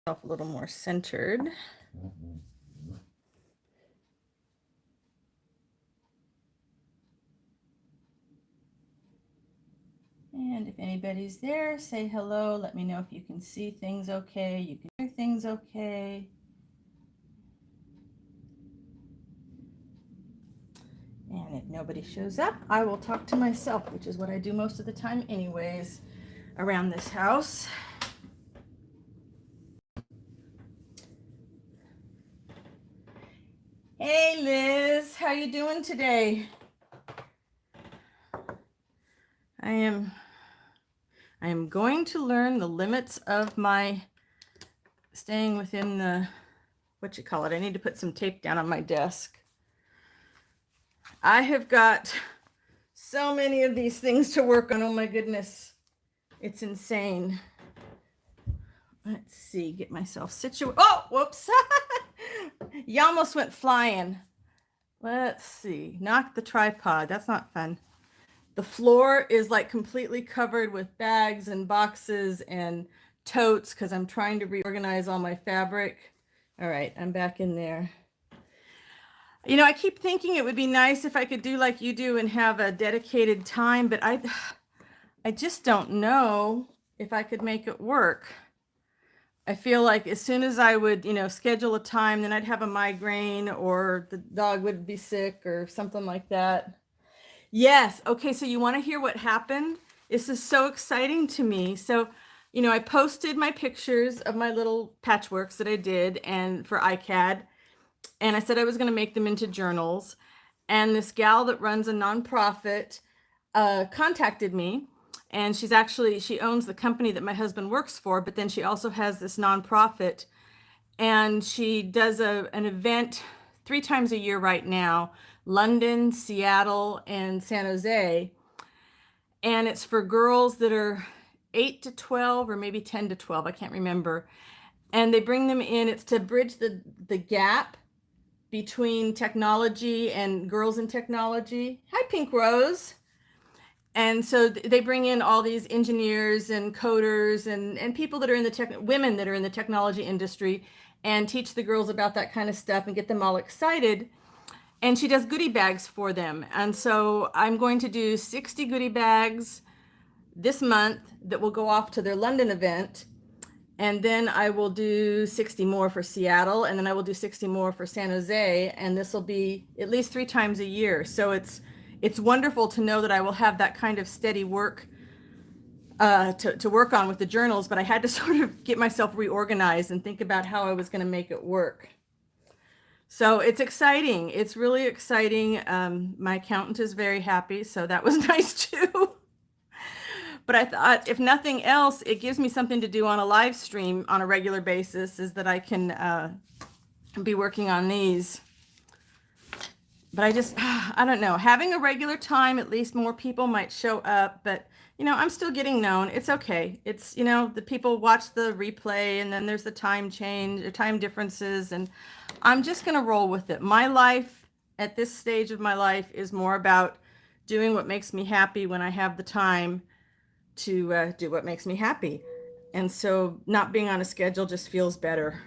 A little more centered. And if anybody's there, say hello. Let me know if you can see things okay, you can hear things okay. And if nobody shows up, I will talk to myself, which is what I do most of the time anyways around this house. Hey Liz, how you doing today? I am going to learn the limits of my staying within the, what you call it. I need to put some tape down on my desk. I have got so many of these things to work on. Oh my goodness. It's insane. Let's see, get myself situated. Oh, whoops. You almost went flying. Let's see, knock the tripod. That's not fun. The floor is like completely covered with bags and boxes and totes because I'm trying to reorganize all my fabric. All right, I'm back in there. You know, I keep thinking it would be nice if I could do like you do and have a dedicated time, but I just don't know if I could make it work. I feel like as soon as I would, you know, schedule a time, then I'd have a migraine or the dog would be sick or something like that. Yes. Okay. So you want to hear what happened? This is so exciting to me. So, you know, I posted my pictures of my little patchworks that I did and for iCAD. And I said I was going to make them into journals. And this gal that runs a nonprofit contacted me. And she owns the company that my husband works for, but then she also has this nonprofit. And she does an event 3 times a year right now, London, Seattle, and San Jose. And it's for girls that are 8 to 12 or maybe 10 to 12. I can't remember. And they bring them in. It's to bridge the gap between technology and girls in technology. Hi, Pink Rose. And so they bring in all these engineers and coders and people that are in the women that are in the technology industry and teach the girls about that kind of stuff and get them all excited. And she does goodie bags for them. And so I'm going to do 60 goodie bags this month that will go off to their London event. And then I will do 60 more for Seattle, and then I will do 60 more for San Jose, and this will be at least 3 times a year. So it's wonderful to know that I will have that kind of steady work to work on with the journals, but I had to sort of get myself reorganized and think about how I was going to make it work. So it's exciting. It's really exciting. My accountant is very happy, so that was nice too. But I thought, if nothing else, it gives me something to do on a live stream on a regular basis, is that I can be working on these. But I don't know. Having a regular time, at least more people might show up. But, you know, I'm still getting known. It's okay. It's, you know, the people watch the replay and then there's the time change or time differences. And I'm just going to roll with it. My life at this stage of my life is more about doing what makes me happy when I have the time to do what makes me happy. And so not being on a schedule just feels better.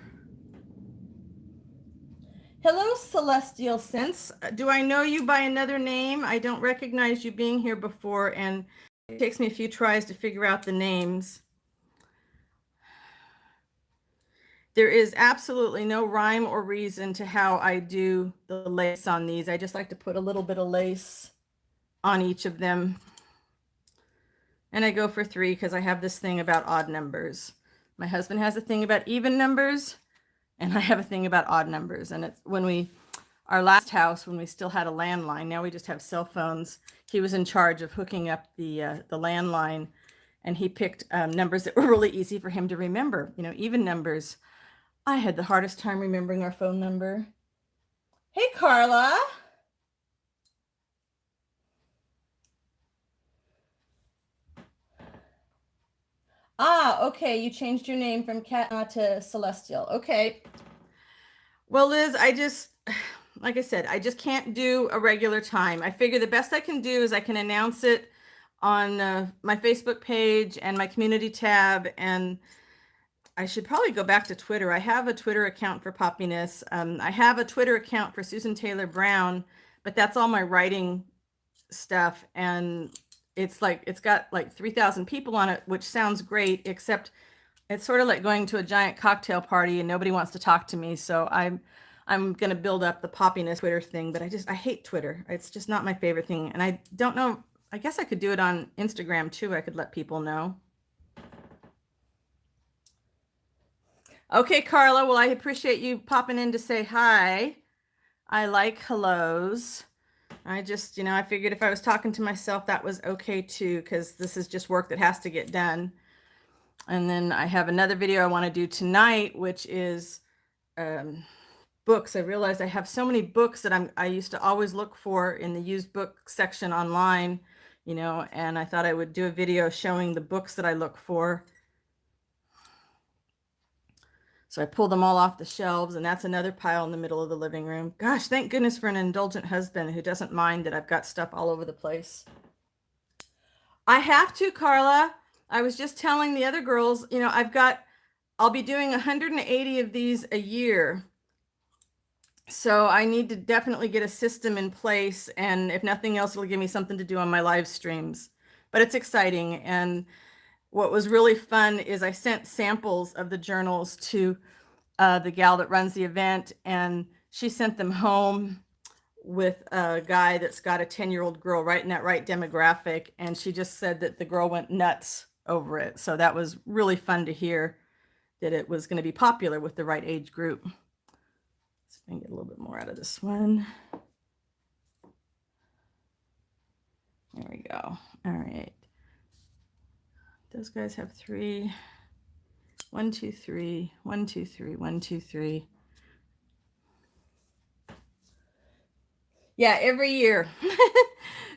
Hello, Celestial Sense. Do I know you by another name? I don't recognize you being here before, and it takes me a few tries to figure out the names. There is absolutely no rhyme or reason to how I do the lace on these. I just like to put a little bit of lace on each of them. And I go for 3 because I have this thing about odd numbers. My husband has a thing about even numbers, and I have a thing about odd numbers. And it's our last house, when we still had a landline, now we just have cell phones. He was in charge of hooking up the landline, and he picked numbers that were really easy for him to remember. You know, even numbers. I had the hardest time remembering our phone number. Hey, Carla. Ah, okay. You changed your name from Kat to Celestial. Okay. Well, Liz, like I said, I just can't do a regular time. I figure the best I can do is I can announce it on my Facebook page and my community tab. And I should probably go back to Twitter. I have a Twitter account for Poppiness. I have a Twitter account for Susan Taylor Brown, but that's all my writing stuff. And it's like, it's got like 3,000 people on it, which sounds great, except it's sort of like going to a giant cocktail party and nobody wants to talk to me. So I'm going to build up the Poppiness Twitter thing, but I hate Twitter. It's just not my favorite thing. And I don't know, I guess I could do it on Instagram too. I could let people know. Okay, Carla. Well, I appreciate you popping in to say hi. I like hellos. I just, I figured if I was talking to myself, that was okay too, because this is just work that has to get done. And then I have another video I want to do tonight, which is books. I realized I have so many books that I used to always look for in the used book section online, and I thought I would do a video showing the books that I look for. So I pulled them all off the shelves, and that's another pile in the middle of the living room. Gosh, thank goodness for an indulgent husband who doesn't mind that I've got stuff all over the place. I have to, Carla. I was just telling the other girls, I'll be doing 180 of these a year. So I need to definitely get a system in place. And if nothing else, it'll give me something to do on my live streams. But it's exciting. And what was really fun is I sent samples of the journals to the gal that runs the event, and she sent them home with a guy that's got a 10-year-old girl right in that right demographic. And she just said that the girl went nuts over it. So that was really fun to hear that it was going to be popular with the right age group. Let's get a little bit more out of this one. There we go. All right. Those guys have 3. 1, 2, 3. 1, 2, 3. 1, 2, 3. Yeah, every year.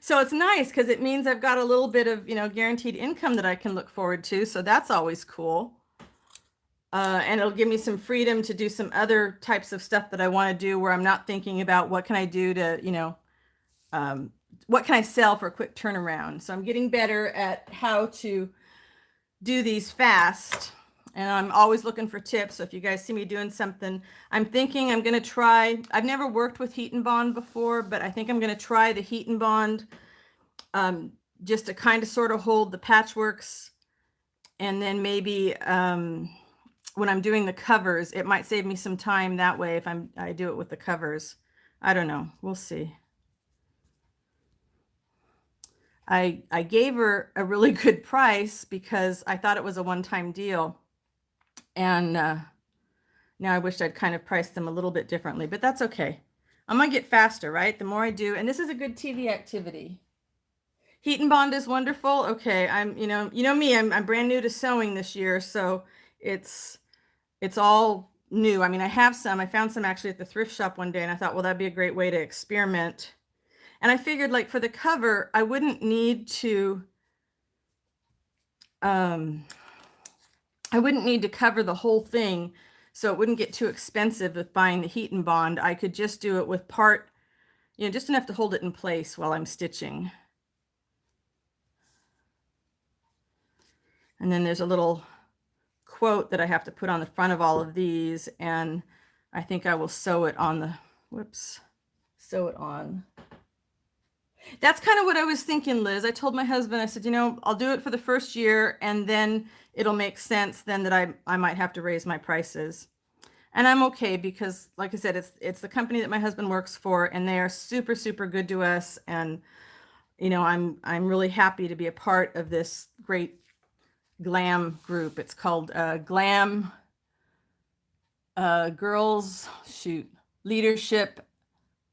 So it's nice because it means I've got a little bit of, guaranteed income that I can look forward to. So that's always cool. And it'll give me some freedom to do some other types of stuff that I want to do where I'm not thinking about what can I do to, what can I sell for a quick turnaround. So I'm getting better at how to do these fast. And I'm always looking for tips. So if you guys see me doing something, I'm thinking I'm going to try. I've never worked with heat and bond before, but I think I'm going to try the heat and bond just to kind of sort of hold the patchworks. And then maybe when I'm doing the covers, it might save me some time that way if I do it with the covers. I don't know. We'll see. I gave her a really good price because I thought it was a one-time deal. And now I wish I'd kind of priced them a little bit differently, but that's okay. I'm going to get faster, right? The more I do, and this is a good TV activity. Heat and bond is wonderful. Okay, I'm, you know me, I'm brand new to sewing this year, so it's all new. I mean, I found some actually at the thrift shop one day, and I thought, well, that'd be a great way to experiment. And I figured, like, for the cover, I wouldn't need to cover the whole thing, so it wouldn't get too expensive with buying the heat and bond. I could just do it with part, just enough to hold it in place while I'm stitching. And then there's a little quote that I have to put on the front of all of these, and I think I will sew it on the, sew it on. That's kind of what I was thinking, Liz. I told my husband, I said, I'll do it for the first year, and then it'll make sense then that I might have to raise my prices. And I'm okay because, like I said, it's the company that my husband works for, and they are super, super good to us. And, I'm really happy to be a part of this great glam group. It's called Glam Girls Leadership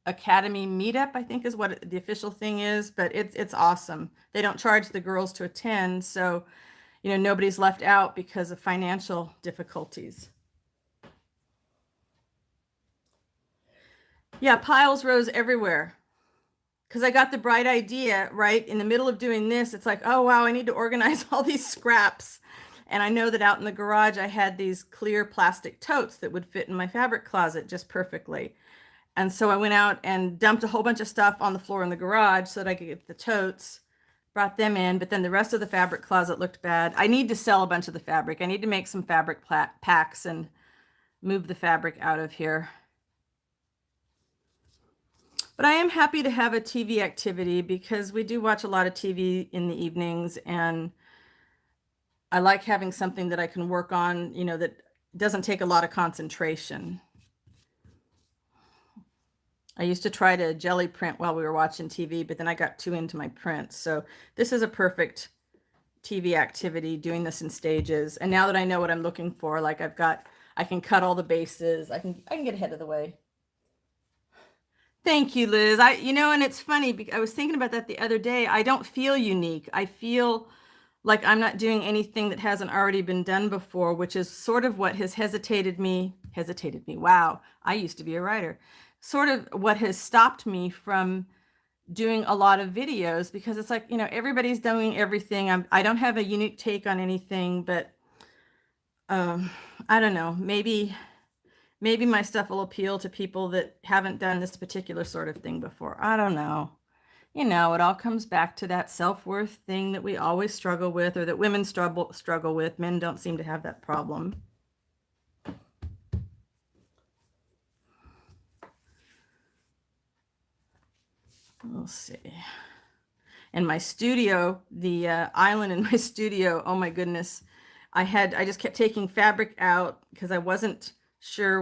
Academy Meetup, I think is what the official thing is, but it's awesome. They don't charge the girls to attend, so nobody's left out because of financial difficulties. Yeah, piles rose everywhere because I got the bright idea right in the middle of doing this. It's like, oh wow, I need to organize all these scraps. And I know that out in the garage I had these clear plastic totes that would fit in my fabric closet just perfectly. And so I went out and dumped a whole bunch of stuff on the floor in the garage so that I could get the totes. brought them in, but then the rest of the fabric closet looked bad. I need to sell a bunch of the fabric. I need to make some fabric packs and move the fabric out of here. But I am happy to have a TV activity because we do watch a lot of TV in the evenings, and I like having something that I can work on, you know, that doesn't take a lot of concentration. I used to try to jelly print while we were watching TV, but then I got too into my prints. So this is a perfect TV activity, doing this in stages. And now that I know what I'm looking for, like I can cut all the bases. I can get ahead of the way. Thank you, Liz. You know, and it's funny because I was thinking about that the other day. I don't feel unique. I feel like I'm not doing anything that hasn't already been done before, which is sort of what has hesitated me. Wow. I used to be a writer. Sort of what has stopped me from doing a lot of videos, because it's like, you know, everybody's doing everything. I don't have a unique take on anything, but I don't know, maybe my stuff will appeal to people that haven't done this particular sort of thing before. I don't know. You know, it all comes back to that self-worth thing that we always struggle with, or that women struggle with. Men don't seem to have that problem. We'll see. And my studio, the island in my studio, oh my goodness. I just kept taking fabric out because I wasn't sure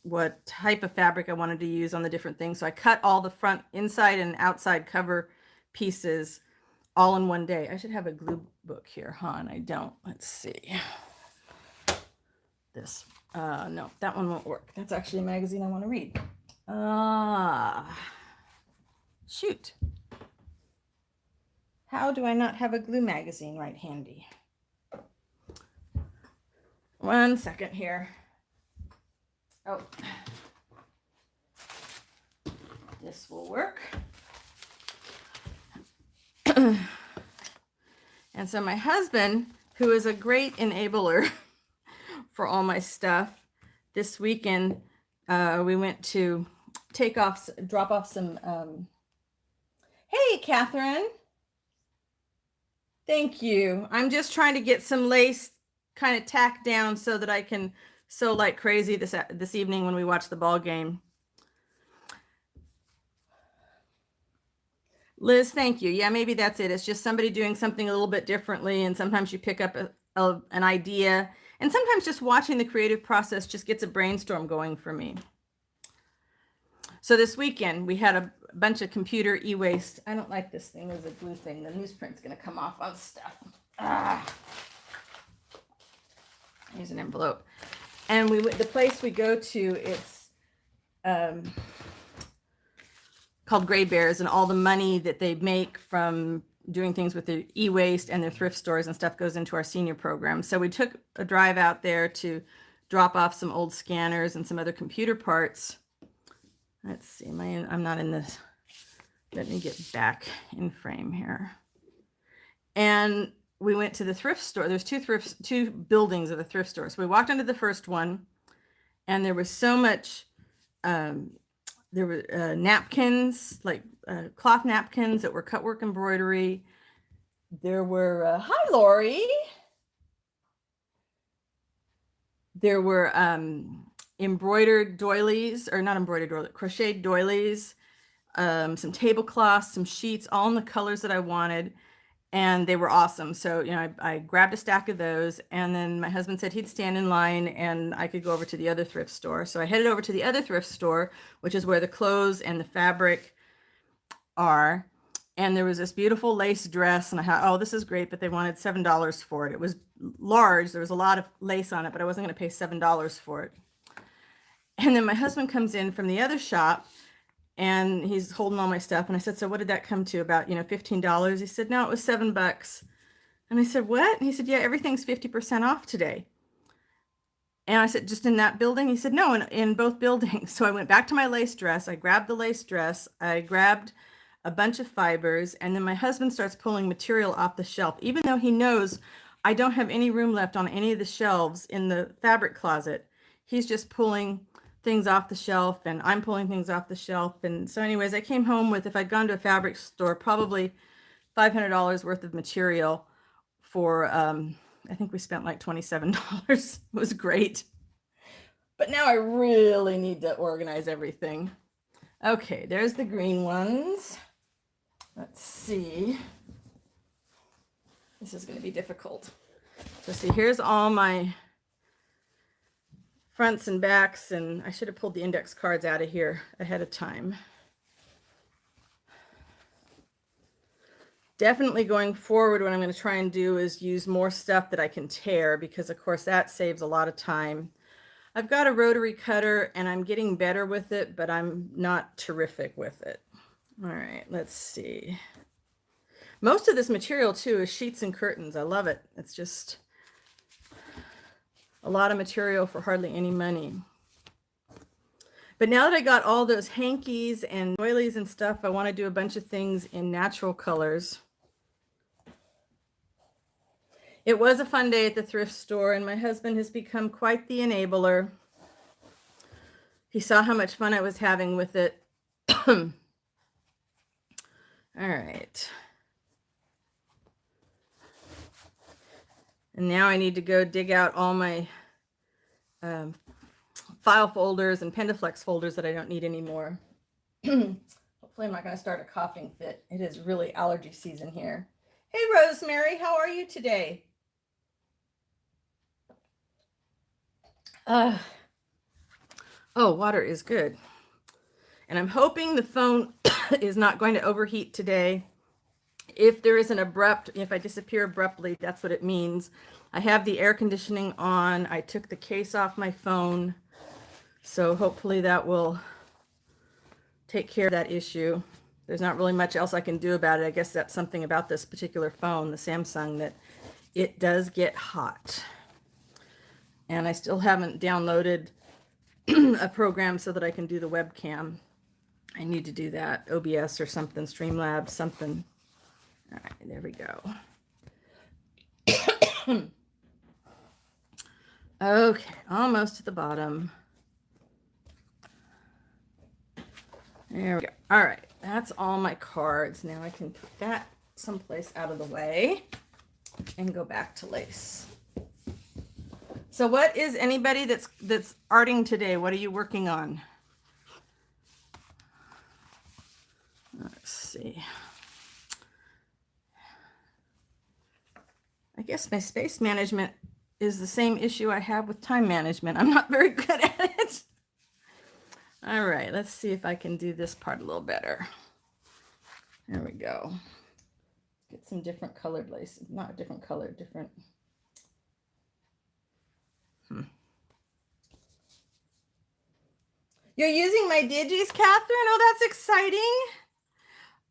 what type of fabric I wanted to use on the different things. So I cut all the front, inside and outside cover pieces all in one day. I should have a glue book here, huh? And I don't. Let's see. This. No, that one won't work. That's actually a magazine I want to read. Shoot. How do I not have a glue magazine right handy? One second here. Oh, this will work. And so my husband, who is a great enabler for all my stuff, this weekend we went to drop off some. Hey, Catherine. Thank you. I'm just trying to get some lace kind of tacked down so that I can sew like crazy this evening when we watch the ball game. Liz, thank you. Yeah, maybe that's it. It's just somebody doing something a little bit differently, and sometimes you pick up an idea, and sometimes just watching the creative process just gets a brainstorm going for me. So this weekend we had a bunch of computer e-waste. I don't like this thing as a glue thing. The newsprint's going to come off on stuff. Here's an envelope. And the place we go to, it's called Gray Bears, and all the money that they make from doing things with their e-waste and their thrift stores and stuff goes into our senior program. So we took a drive out there to drop off some old scanners and some other computer parts. Let's see, I'm not in this. Let me get back in frame here. And we went to the thrift store. There's two buildings of the thrift store. So we walked into the first one, and there was so much, there were napkins, like cloth napkins that were cut work embroidery. There were, hi, Lori. There were embroidered doilies, or not embroidered doilies, crocheted doilies, some tablecloths, some sheets, all in the colors that I wanted. And they were awesome. So, you know, I grabbed a stack of those, and then my husband said he'd stand in line and I could go over to the other thrift store. So I headed over to the other thrift store, which is where the clothes and the fabric are. And there was this beautiful lace dress, and I thought, oh, this is great, but they wanted $7 for it. It was large. There was a lot of lace on it, but I wasn't going to pay $7 for it. And then my husband comes in from the other shop, and he's holding all my stuff. And I said, so what did that come to? About, you know, $15? He said, no, it was $7. And I said, what? And he said, yeah, everything's 50% off today. And I said, just in that building? He said, no, in both buildings. So I went back to my lace dress. I grabbed the lace dress. I grabbed a bunch of fibers. And then my husband starts pulling material off the shelf, even though he knows I don't have any room left on any of the shelves in the fabric closet. He's just pulling things off the shelf, and I'm pulling things off the shelf. And so anyways, I came home with, if I'd gone to a fabric store, probably $500 worth of material for, I think we spent like $27. It was great. But now I really need to organize everything. Okay, there's the green ones. Let's see. This is going to be difficult. So see, here's all my fronts and backs, and I should have pulled the index cards out of here ahead of time. Definitely going forward, what I'm going to try and do is use more stuff that I can tear, because of course that saves a lot of time. I've got a rotary cutter and I'm getting better with it, but I'm not terrific with it. All right, let's see. Most of this material too is sheets and curtains. I love it. It's just a lot of material for hardly any money. But now that I got all those hankies and doilies and stuff, I want to do a bunch of things in natural colors. It was a fun day at the thrift store, and my husband has become quite the enabler. He saw how much fun I was having with it. All right. And now I need to go dig out all my file folders and Pendaflex folders that I don't need anymore. Hopefully I'm not going to start a coughing fit. It is really allergy season here. Hey, Rosemary, how are you today? Oh, water is good. And I'm hoping the phone is not going to overheat today. If there is an abrupt, if I disappear abruptly, that's what it means. I have the air conditioning on. I took the case off my phone. So hopefully that will take care of that issue. There's not really much else I can do about it. I guess that's something about this particular phone, the Samsung, that it does get hot. And I still haven't downloaded a program so that I can do the webcam. I need to do that. OBS or something, Streamlabs, something. All right, there we go. Okay, almost to the bottom. There we go. All right, that's all my cards. Now I can put that someplace out of the way and go back to lace. So what is anybody that's arting today? What are you working on? Let's see. I guess my space management is the same issue I have with time management. I'm not very good at it. All right, let's see if I can do this part a little better. There we go. Get some different colored lace. Not different color, different. You're using my digis, Catherine? Oh, that's exciting.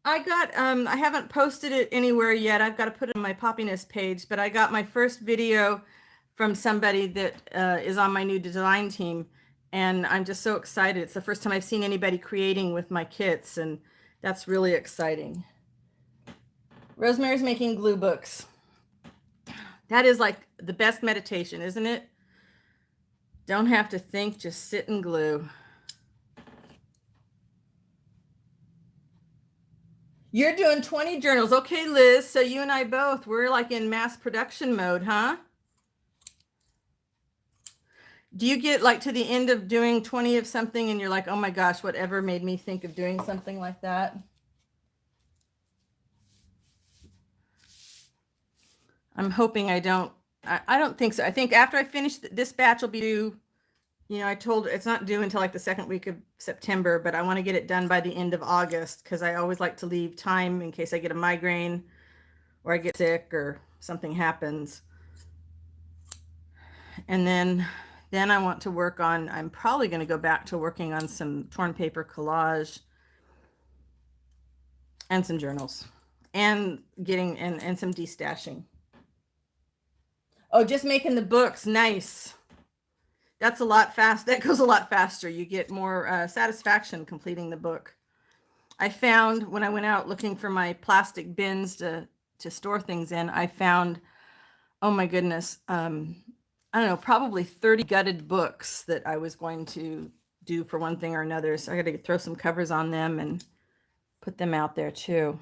I got, I haven't posted it anywhere yet. I've got to put it on my Poppiness page, but I got my first video from somebody that is on my new design team. And I'm just so excited. It's the first time I've seen anybody creating with my kits, and that's really exciting. Rosemary's making glue books. That is like the best meditation, isn't it? Don't have to think, just sit and glue. You're doing 20 journals. Okay, Liz, so you and I both, we're like in mass production mode, huh? Do you get like to the end of doing 20 of something and you're like, oh my gosh, whatever made me think of doing something like that? I'm hoping I don't think so. I think after I finish this batch will be due, you know, I told it's not due until like the second week of September, but I want to get it done by the end of August because I always like to leave time in case I get a migraine or I get sick or something happens. And then I want to work on, I'm probably going to go back to working on some torn paper collage and some journals and getting, and some destashing. Oh, just making the books. Nice. That's a lot fast. That goes a lot faster. You get more satisfaction completing the book. I found when I went out looking for my plastic bins to store things in, I found, oh my goodness, I don't know, probably 30 gutted books that I was going to do for one thing or another. So I got to throw some covers on them and put them out there too.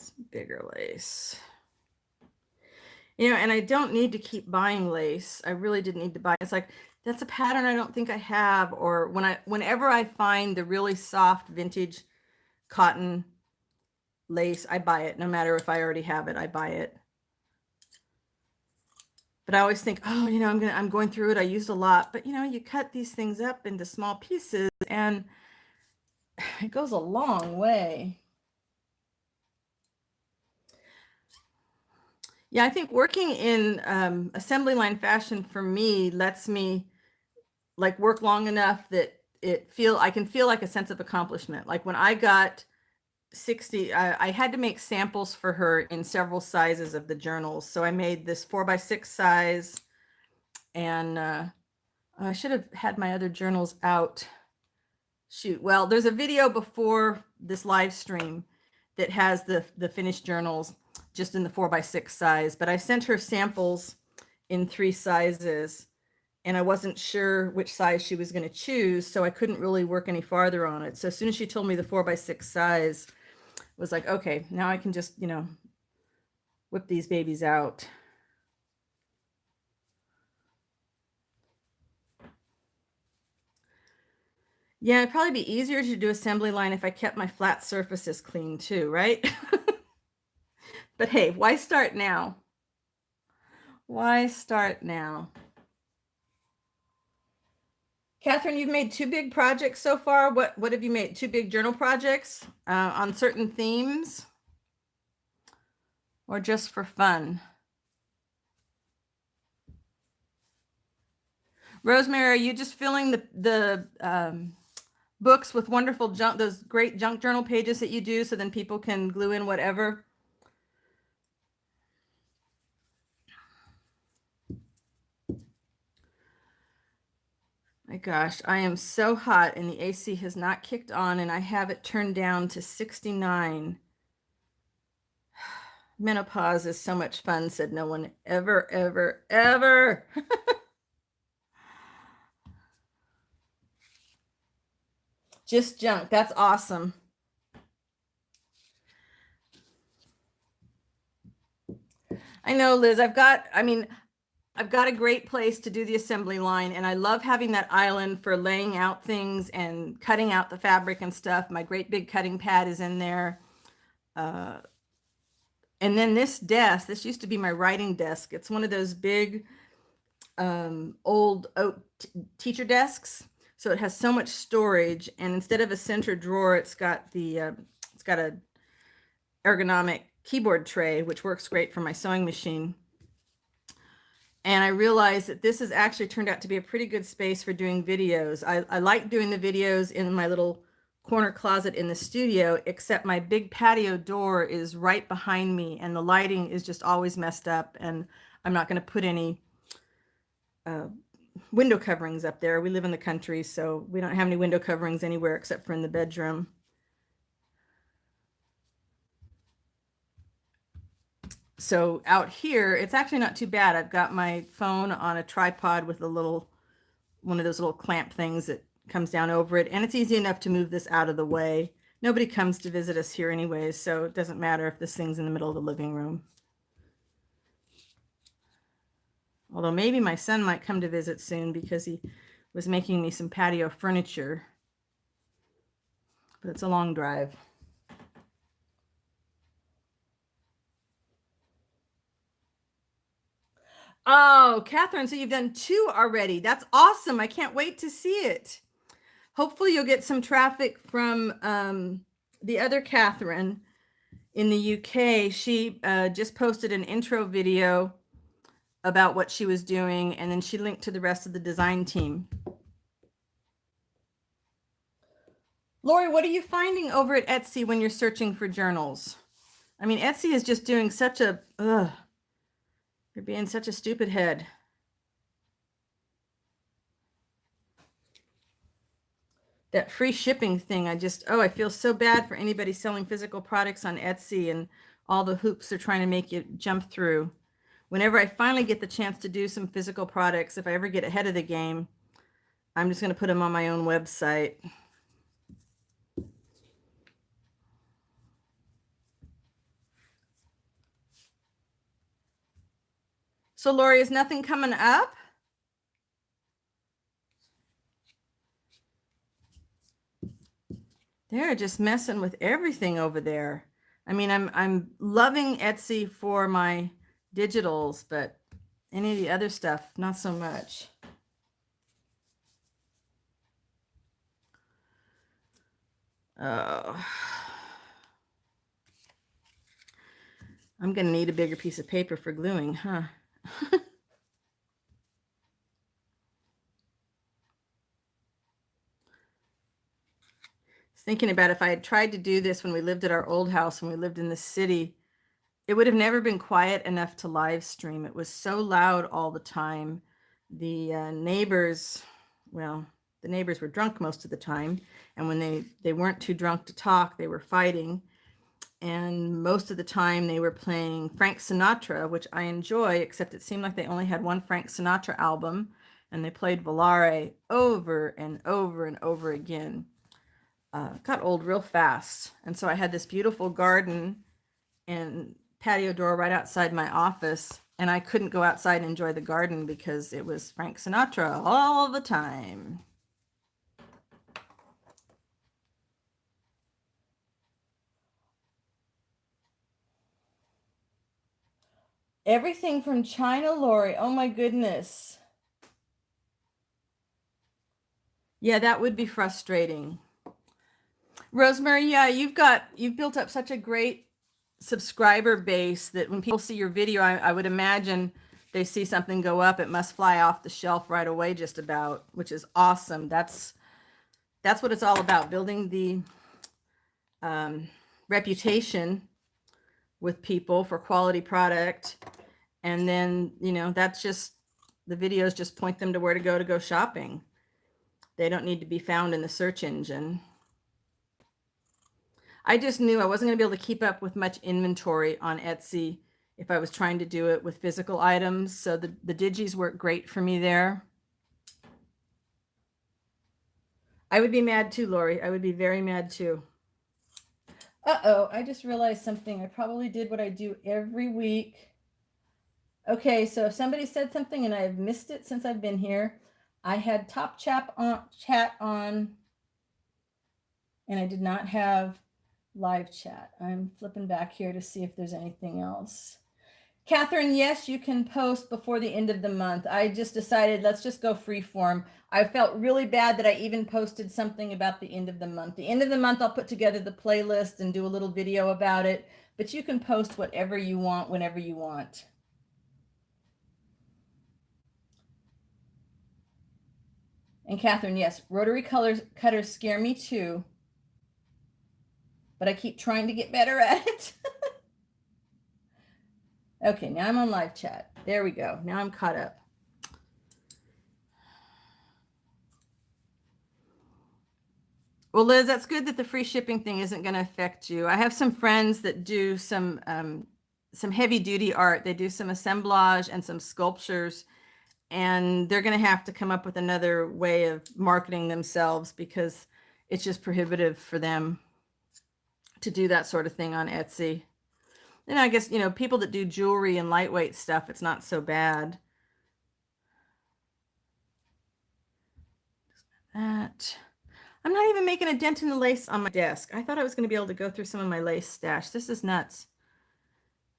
Some bigger lace. You know, and I don't need to keep buying lace. I really didn't need to buy. It's like, that's a pattern I don't think I have. Or whenever I find the really soft vintage cotton lace, I buy it. No matter if I already have it, I buy it. But I always think, oh, you know, I'm going through it. I used a lot. But you know, you cut these things up into small pieces and it goes a long way. Yeah, I think working in assembly line fashion for me lets me like work long enough that I can feel like a sense of accomplishment. Like when I got 60, I had to make samples for her in several sizes of the journals. So I made this 4x6 size, and I should have had my other journals out. Shoot, well, there's a video before this live stream that has the finished journals just in the 4x6 size, but I sent her samples in 3 sizes, and I wasn't sure which size she was going to choose, so I couldn't really work any farther on it. So as soon as she told me the 4x6 size, it was like, okay, now I can just, you know, whip these babies out. Yeah, it'd probably be easier to do assembly line if I kept my flat surfaces clean too, right? But hey, why start now? Why start now? Catherine, you've made 2 big projects so far. What have you made? 2 big journal projects on certain themes, or just for fun? Rosemary, are you just filling the books with wonderful junk, those great junk journal pages that you do, so then people can glue in whatever? My gosh, I am so hot and the AC has not kicked on, and I have it turned down to 69. Menopause is so much fun, said no one ever, ever, ever. Just junk. That's awesome. I know, Liz. I've got a great place to do the assembly line, and I love having that island for laying out things and cutting out the fabric and stuff. My great big cutting pad is in there. And then this desk, this used to be my writing desk. It's one of those big old oak teacher desks. So it has so much storage, and instead of a center drawer, it's got a ergonomic keyboard tray, which works great for my sewing machine. And I realized that this has actually turned out to be a pretty good space for doing videos. I like doing the videos in my little corner closet in the studio, except my big patio door is right behind me and the lighting is just always messed up, and I'm not going to put any window coverings up there. We live in the country, so we don't have any window coverings anywhere except for in the bedroom. So out here, it's actually not too bad. I've got my phone on a tripod with one of those little clamp things that comes down over it, and it's easy enough to move this out of the way. Nobody comes to visit us here anyways, so it doesn't matter if this thing's in the middle of the living room. Although maybe my son might come to visit soon because he was making me some patio furniture, but it's a long drive. Oh, Catherine, so you've done 2 already. That's awesome. I can't wait to see it. Hopefully you'll get some traffic from the other Catherine in the UK. She just posted an intro video about what she was doing, and then she linked to the rest of the design team. Lori, what are you finding over at Etsy when you're searching for journals? I mean, Etsy is just doing such a, you're being such a stupid head. That free shipping thing, I feel so bad for anybody selling physical products on Etsy and all the hoops they're trying to make you jump through. Whenever I finally get the chance to do some physical products, if I ever get ahead of the game, I'm just going to put them on my own website. So Lori, is nothing coming up? They're just messing with everything over there. I mean, I'm loving Etsy for my digitals, but any of the other stuff, not so much. Oh, I'm gonna need a bigger piece of paper for gluing, huh? Thinking about if I had tried to do this when we lived at our old house, when we lived in the city, it would have never been quiet enough to live stream. It was so loud all the time. The neighbors, well, the neighbors were drunk most of the time. And when they weren't too drunk to talk, they were fighting. And most of the time they were playing Frank Sinatra, which I enjoy, except it seemed like they only had one Frank Sinatra album. And they played Volare over and over and over again. Got old real fast. And so I had this beautiful garden and patio door right outside my office, and I couldn't go outside and enjoy the garden because it was Frank Sinatra all the time. Everything from China, Lori. Oh my goodness. Yeah, that would be frustrating. Rosemary, yeah, you've built up such a great subscriber base that when people see your video, I would imagine they see something go up, it must fly off the shelf right away, just about, which is awesome. That's what it's all about, building the reputation with people for quality product. And then, that's just, the videos just point them to where to go shopping. They don't need to be found in the search engine. I just knew I wasn't going to be able to keep up with much inventory on Etsy if I was trying to do it with physical items. So the digis work great for me there. I would be mad too, Lori. I would be very mad too. Uh-oh, I just realized something. I probably did what I do every week. Okay, so if somebody said something and I've missed it since I've been here, I had Top Chat on, and I did not have live chat. I'm flipping back here to see if there's anything else. Catherine, yes, you can post before the end of the month. I just decided, let's just go free form. I felt really bad that I even posted something about the end of the month. The end of the month, I'll put together the playlist and do a little video about it, but you can post whatever you want, whenever you want. And Catherine, yes, rotary cutters scare me too, but I keep trying to get better at it. Okay, now I'm on live chat. There we go. Now I'm caught up. Well, Liz, that's good that the free shipping thing isn't going to affect you. I have some friends that do some heavy duty art. They do some assemblage and some sculptures, and they're going to have to come up with another way of marketing themselves because it's just prohibitive for them to do that sort of thing on Etsy. And I guess, people that do jewelry and lightweight stuff, it's not so bad. That. I'm not even making a dent in the lace on my desk. I thought I was going to be able to go through some of my lace stash. This is nuts.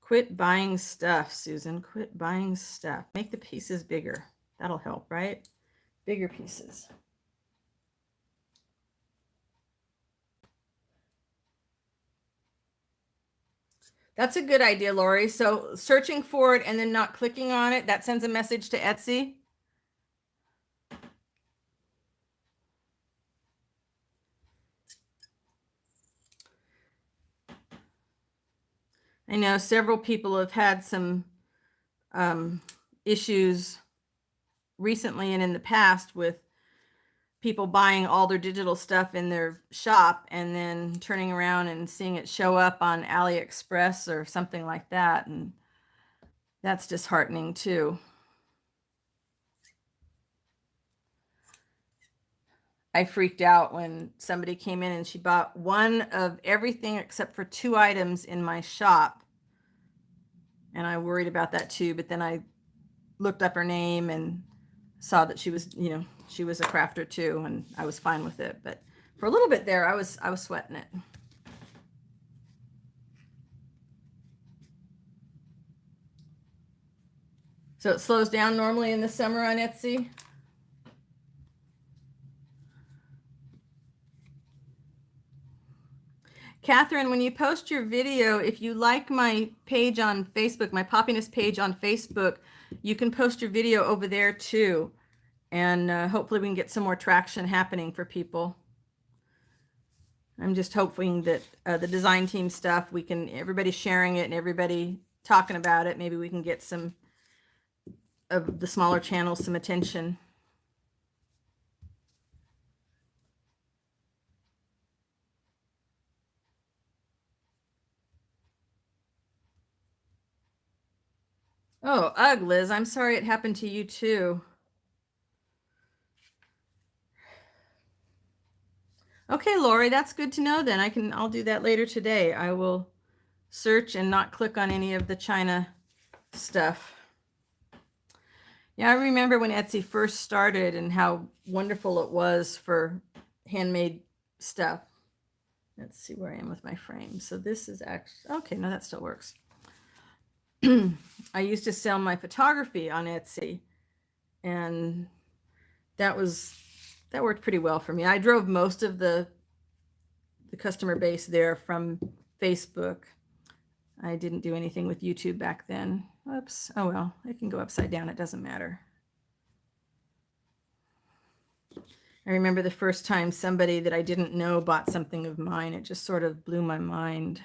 Quit buying stuff, Susan. Quit buying stuff. Make the pieces bigger. That'll help, right? Bigger pieces. That's a good idea, Lori. So searching for it and then not clicking on it, that sends a message to Etsy. I know several people have had some issues recently and in the past with people buying all their digital stuff in their shop and then turning around and seeing it show up on AliExpress or something like that. And that's disheartening too. I freaked out when somebody came in and she bought one of everything except for 2 items in my shop. And I worried about that too, but then I looked up her name and saw that she was, she was a crafter too, and I was fine with it. But for a little bit there, I was sweating it. So it slows down normally in the summer on Etsy. Catherine, when you post your video, if you like my page on Facebook, my Poppiness page on Facebook, you can post your video over there too. And hopefully we can get some more traction happening for people. I'm just hoping that the design team stuff, everybody sharing it and everybody talking about it, maybe we can get some of the smaller channels some attention. Oh, ugh, Liz, I'm sorry it happened to you too. Okay, Lori, that's good to know then. I'll do that later today. I will search and not click on any of the China stuff. Yeah, I remember when Etsy first started and how wonderful it was for handmade stuff. Let's see where I am with my frame. So this is actually, okay, no, that still works. I used to sell my photography on Etsy, and that worked pretty well for me. I drove most of the customer base there from Facebook. I didn't do anything with YouTube back then. Oops. Oh well, it can go upside down. It doesn't matter. I remember the first time somebody that I didn't know bought something of mine. It just sort of blew my mind.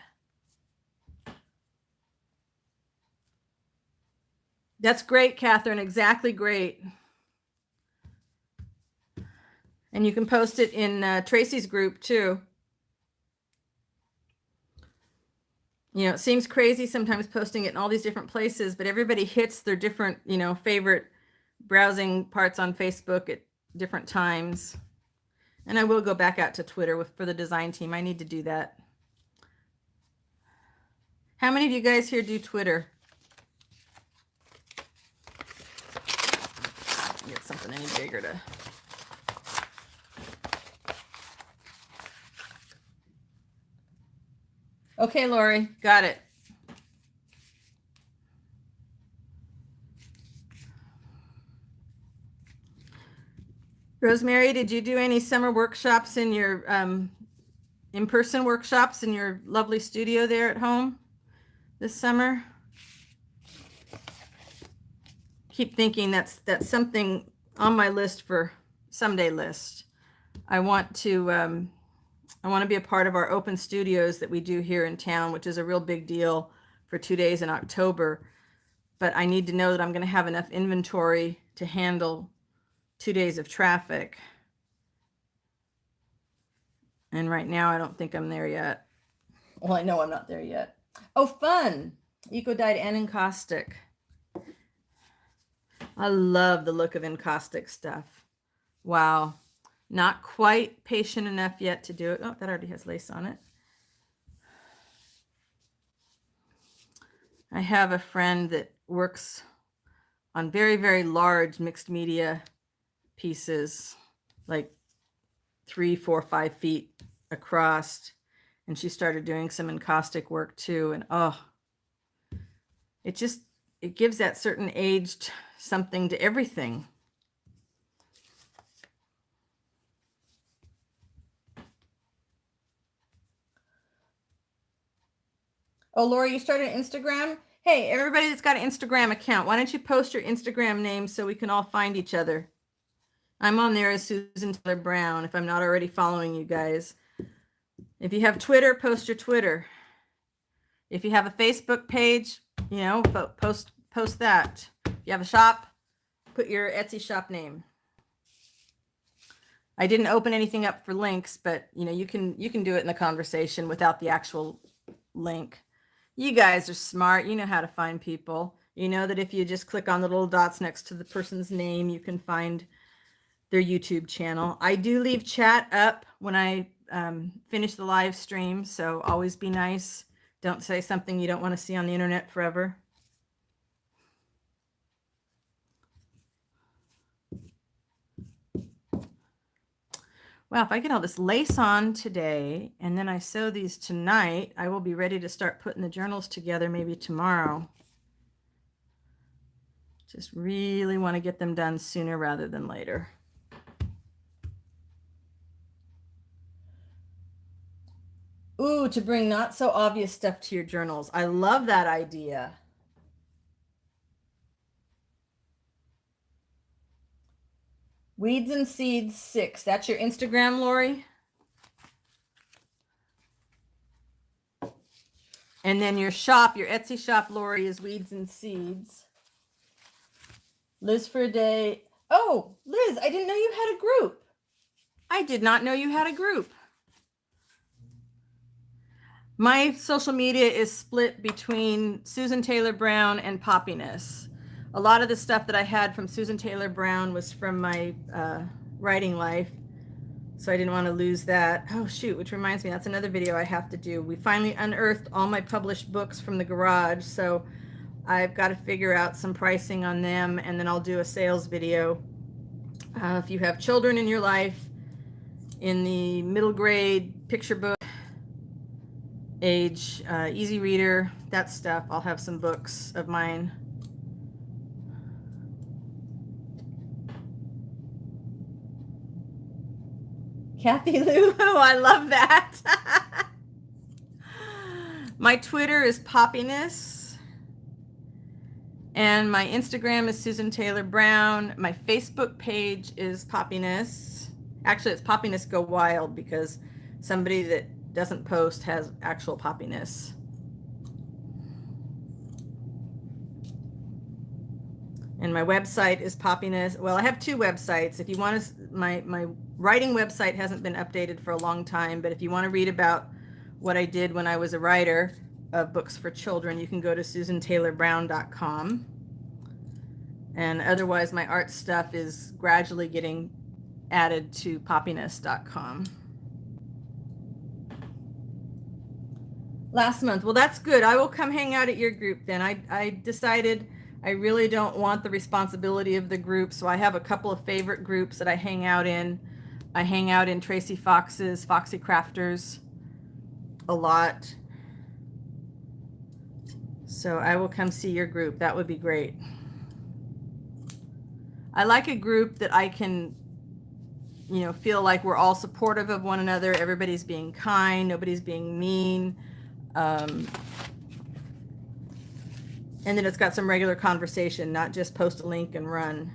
That's great, Catherine. Exactly great. And you can post it in Tracy's group too. It seems crazy sometimes posting it in all these different places, but everybody hits their different, favorite browsing parts on Facebook at different times. And I will go back out to Twitter for the design team. I need to do that. How many of you guys here do Twitter? Get something any bigger to... Okay, Lori, got it. Rosemary, did you do any summer workshops in your in-person workshops in your lovely studio there at home this summer? Keep thinking that's something on my list for someday list. I want to be a part of our open studios that we do here in town, which is a real big deal for 2 days in October. But I need to know that I'm going to have enough inventory to handle 2 days of traffic. And right now, I don't think I'm there yet. Well, I know I'm not there yet. Oh, fun! Eco-dyed and encaustic. I love the look of encaustic stuff. Wow. Not quite patient enough yet to do it. Oh, that already has lace on it. I have a friend that works on very, very large mixed media pieces, like 3, 4, 5 feet across. And she started doing some encaustic work too. And it gives that certain aged something to everything. Oh, Laura, you started Instagram? Hey, everybody that's got an Instagram account, why don't you post your Instagram name so we can all find each other? I'm on there as Susan Taylor Brown, if I'm not already following you guys. If you have Twitter, post your Twitter. If you have a Facebook page, post that. If you have a shop, put your Etsy shop name. I didn't open anything up for links, but you can do it in the conversation without the actual link. You guys are smart. You know how to find people. You know that if you just click on the little dots next to the person's name, you can find their YouTube channel. I do leave chat up when I finish the live stream, so always be nice. Don't say something you don't want to see on the internet forever. Wow, if I get all this lace on today and then I sew these tonight, I will be ready to start putting the journals together maybe tomorrow. Just really want to get them done sooner rather than later. Ooh, to bring not so obvious stuff to your journals. I love that idea. Weeds and Seeds 6. That's your Instagram, Lori? And then your shop, your Etsy shop, Lori, is Weeds and Seeds. Liz for a Day. Oh, Liz, I didn't know you had a group. I did not know you had a group. My social media is split between Susan Taylor Brown and Poppiness. A lot of the stuff that I had from Susan Taylor Brown was from my writing life, so I didn't want to lose that. Oh shoot, which reminds me, that's another video I have to do. We finally unearthed all my published books from the garage, so I've got to figure out some pricing on them, and then I'll do a sales video. If you have children in your life in the middle grade picture book age, easy reader, that stuff, I'll have some books of mine. Kathy Lou, oh, I love that. My Twitter is Poppiness, and my Instagram is Susan Taylor Brown. My Facebook page is Poppiness. Actually, it's Poppiness Go Wild, because somebody that doesn't post has actual Poppiness. And my website is Poppiness. Well, I have two websites. If you want to, my writing website hasn't been updated for a long time, but if you want to read about what I did when I was a writer of books for children, you can go to susantaylorbrown.com. And otherwise, my art stuff is gradually getting added to poppiness.com. Last month. Well, that's good. I will come hang out at your group then. I decided I really don't want the responsibility of the group, so I have a couple of favorite groups that I hang out in. I hang out in Tracy Fox's Foxy Crafters a lot. So I will come see your group. That would be great. I like a group that I can, you know, feel like we're all supportive of one another. Everybody's being kind. Nobody's being mean. And then it's got some regular conversation, not just post a link and run.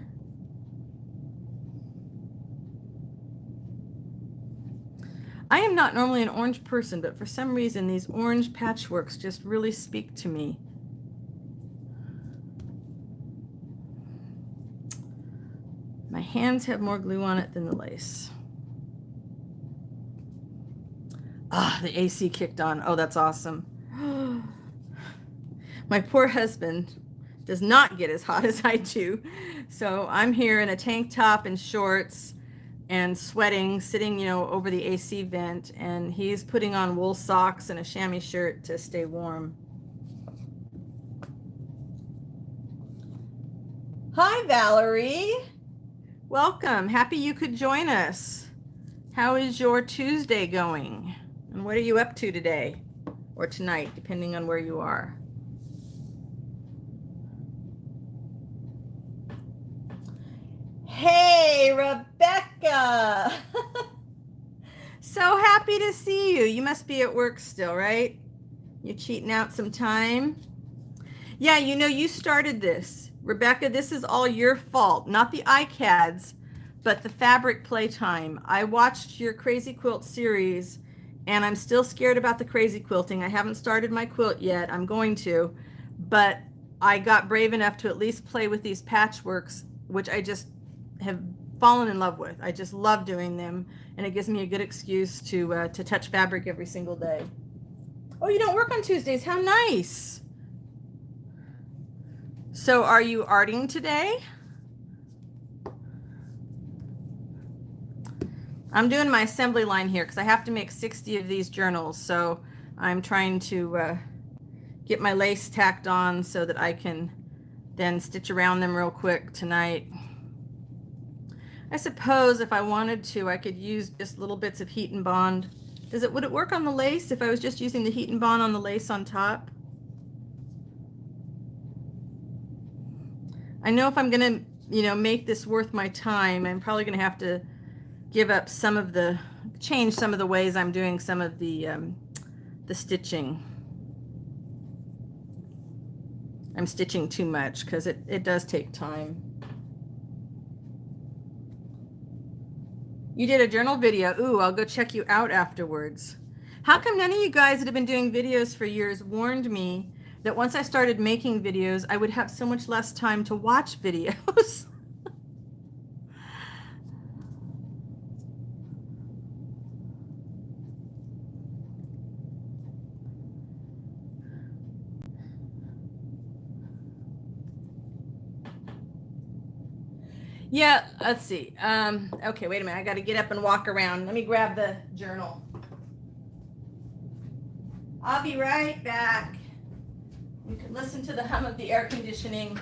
I am not normally an orange person, but for some reason these orange patchworks just really speak to me. My hands have more glue on it than the lace. Ah, the AC kicked on. Oh, that's awesome. My poor husband does not get as hot as I do. So I'm here in a tank top and shorts and sweating, sitting, you know, over the AC vent, and he's putting on wool socks and a chamois shirt to stay warm. Hi, Valerie. Welcome. Happy you could join us. How is your Tuesday going? And what are you up to today or tonight, depending on where you are? Hey, Rebecca. So happy to see you. You must be at work still, right? You're cheating out some time. Yeah, you know, you started this. Rebecca, this is all your fault. Not the iCads, but the fabric playtime. I watched your Crazy Quilt series, and I'm still scared about the crazy quilting. I haven't started my quilt yet. I'm going to. But I got brave enough to at least play with these patchworks, which I just have fallen in love with. I just love doing them, and it gives me a good excuse to touch fabric every single day. Oh, you don't work on Tuesdays. How nice. So are you arting today? I'm doing my assembly line here because I have to make 60 of these journals. So I'm trying to get my lace tacked on so that I can then stitch around them real quick tonight. I suppose if I wanted to, I could use just little bits of heat and bond. Would it work on the lace if I was just using the heat and bond on the lace on top? I know if I'm gonna, make this worth my time, I'm probably gonna have to give up change some of the ways I'm doing some of the stitching. I'm stitching too much because it does take time. You did a journal video. Ooh, I'll go check you out afterwards. How come none of you guys that have been doing videos for years warned me that once I started making videos, I would have so much less time to watch videos? Yeah, let's see. Okay, wait a minute. I got to get up and walk around. Let me grab the journal. I'll be right back. You can listen to the hum of the air conditioning.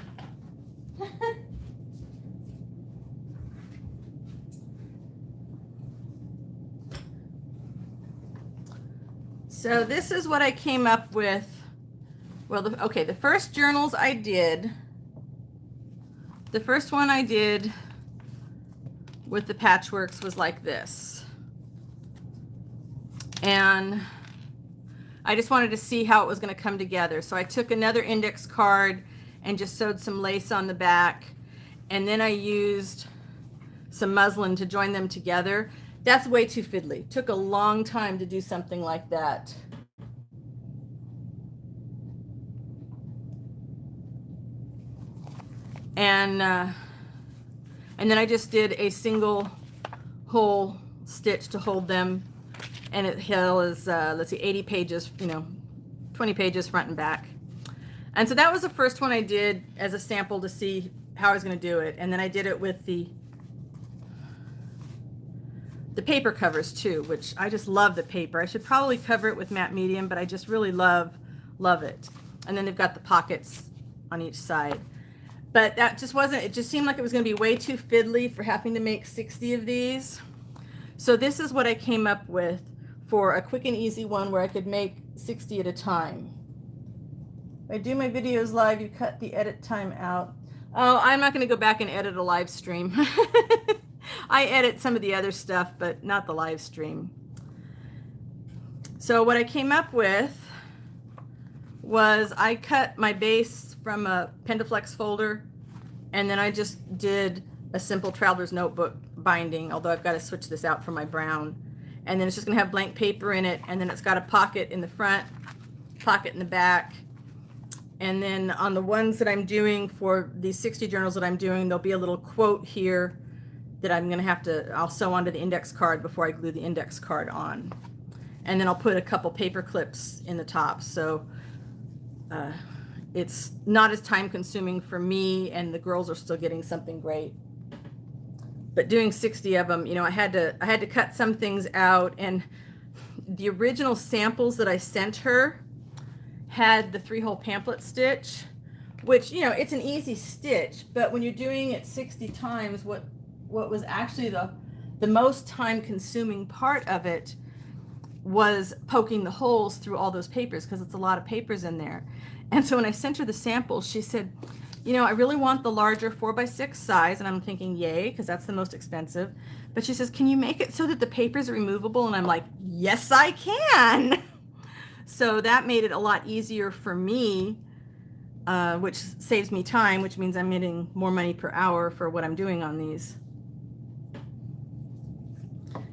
So this is what I came up with. Well, the first journals I did, the first one I did with the Patchworks was like this. And I just wanted to see how it was going to come together. So I took another index card and just sewed some lace on the back. And then I used some muslin to join them together. That's way too fiddly. Took a long time to do something like that. And then I just did a single hole stitch to hold them. And it is, let's see, 80 pages, 20 pages front and back. And so that was the first one I did as a sample to see how I was going to do it. And then I did it with the paper covers too, which I just love the paper. I should probably cover it with matte medium, but I just really love it. And then they've got the pockets on each side. But that just wasn't, it just seemed like it was going to be way too fiddly for having to make 60 of these. So this is what I came up with for a quick and easy one where I could make 60 at a time. If I do my videos live, you cut the edit time out. Oh, I'm not going to go back and edit a live stream. I edit some of the other stuff, but not the live stream. So what I came up with was I cut my base from a Pendaflex folder, and then I just did a simple traveler's notebook binding, although I've got to switch this out for my brown. And then it's just going to have blank paper in it, and then it's got a pocket in the front, pocket in the back. And then on the ones that I'm doing for these 60 journals that I'm doing, there'll be a little quote here that I'm going to I'll sew onto the index card before I glue the index card on. And then I'll put a couple paper clips in the top. So it's not as time consuming for me, and the girls are still getting something great. But doing 60 of them, I had to cut some things out, and the original samples that I sent her had the 3-hole pamphlet stitch, which, it's an easy stitch, but when you're doing it 60 times, what was actually the most time consuming part of it was poking the holes through all those papers, because it's a lot of papers in there. And so when I sent her the samples, she said, I really want the larger 4x6 size. And I'm thinking, yay, because that's the most expensive. But she says, can you make it so that the papers are removable? And I'm like, yes, I can. So that made it a lot easier for me, which saves me time, which means I'm getting more money per hour for what I'm doing on these.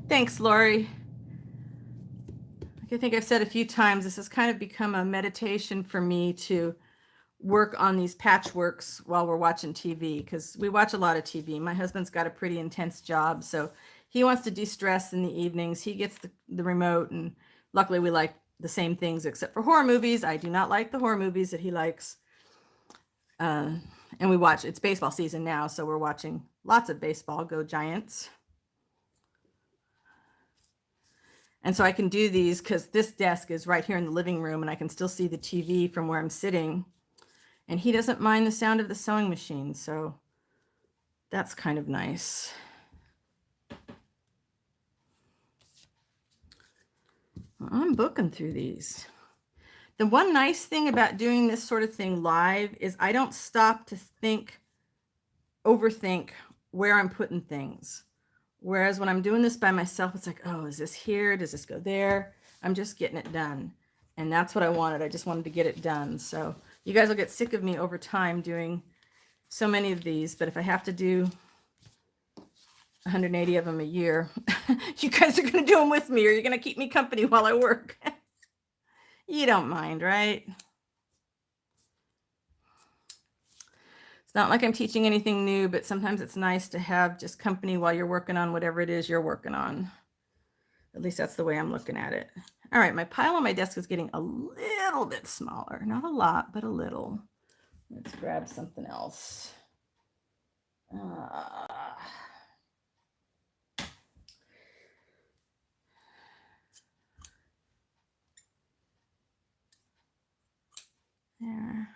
Thanks, Lori. I think I've said a few times, this has kind of become a meditation for me to work on these patchworks while we're watching TV, because we watch a lot of TV. My husband's got a pretty intense job, so he wants to de-stress in the evenings. He gets the remote, and luckily we like the same things except for horror movies. I do not like the horror movies that he likes. And we watch, it's baseball season now, so we're watching lots of baseball. Go Giants. And so I can do these because this desk is right here in the living room, and I can still see the TV from where I'm sitting. And he doesn't mind the sound of the sewing machine, so that's kind of nice. I'm booking through these. The one nice thing about doing this sort of thing live is I don't stop to overthink where I'm putting things. Whereas when I'm doing this by myself, it's like, oh, is this here? Does this go there? I'm just getting it done. And that's what I wanted. I just wanted to get it done. So you guys will get sick of me over time doing so many of these, but if I have to do 180 of them a year, you guys are going to do them with me, or you're going to keep me company while I work. You don't mind, right? It's not like I'm teaching anything new, but sometimes it's nice to have just company while you're working on whatever it is you're working on. At least that's the way I'm looking at it. All right, my pile on my desk is getting a little bit smaller. Not a lot, but a little. Let's grab something else. There.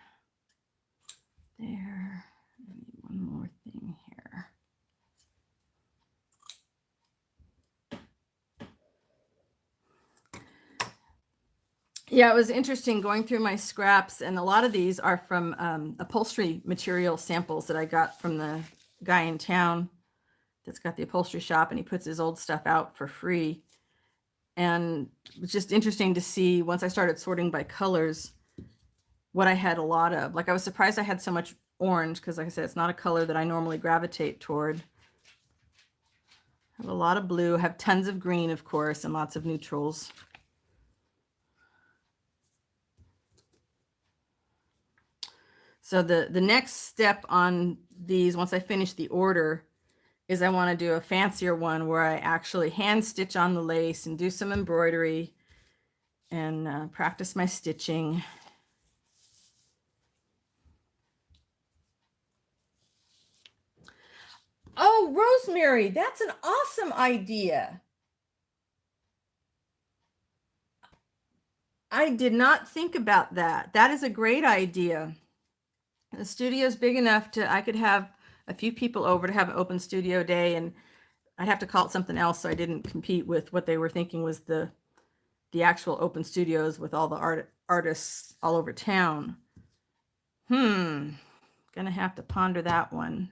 There. I need one more thing here. Yeah, it was interesting going through my scraps, and a lot of these are from upholstery material samples that I got from the guy in town that's got the upholstery shop, and he puts his old stuff out for free. And it was just interesting to see, once I started sorting by colors, what I had a lot of. Like, I was surprised I had so much orange, because like I said, it's not a color that I normally gravitate toward. I have a lot of blue, I have tons of green, of course, and lots of neutrals. So the next step on these, once I finish the order, is I want to do a fancier one where I actually hand stitch on the lace and do some embroidery and practice my stitching. Oh, Rosemary, that's an awesome idea. I did not think about that. That is a great idea. The studio's big enough I could have a few people over to have an open studio day, and I'd have to call it something else so I didn't compete with what they were thinking was the actual open studios with all the artists all over town. Gonna have to ponder that one.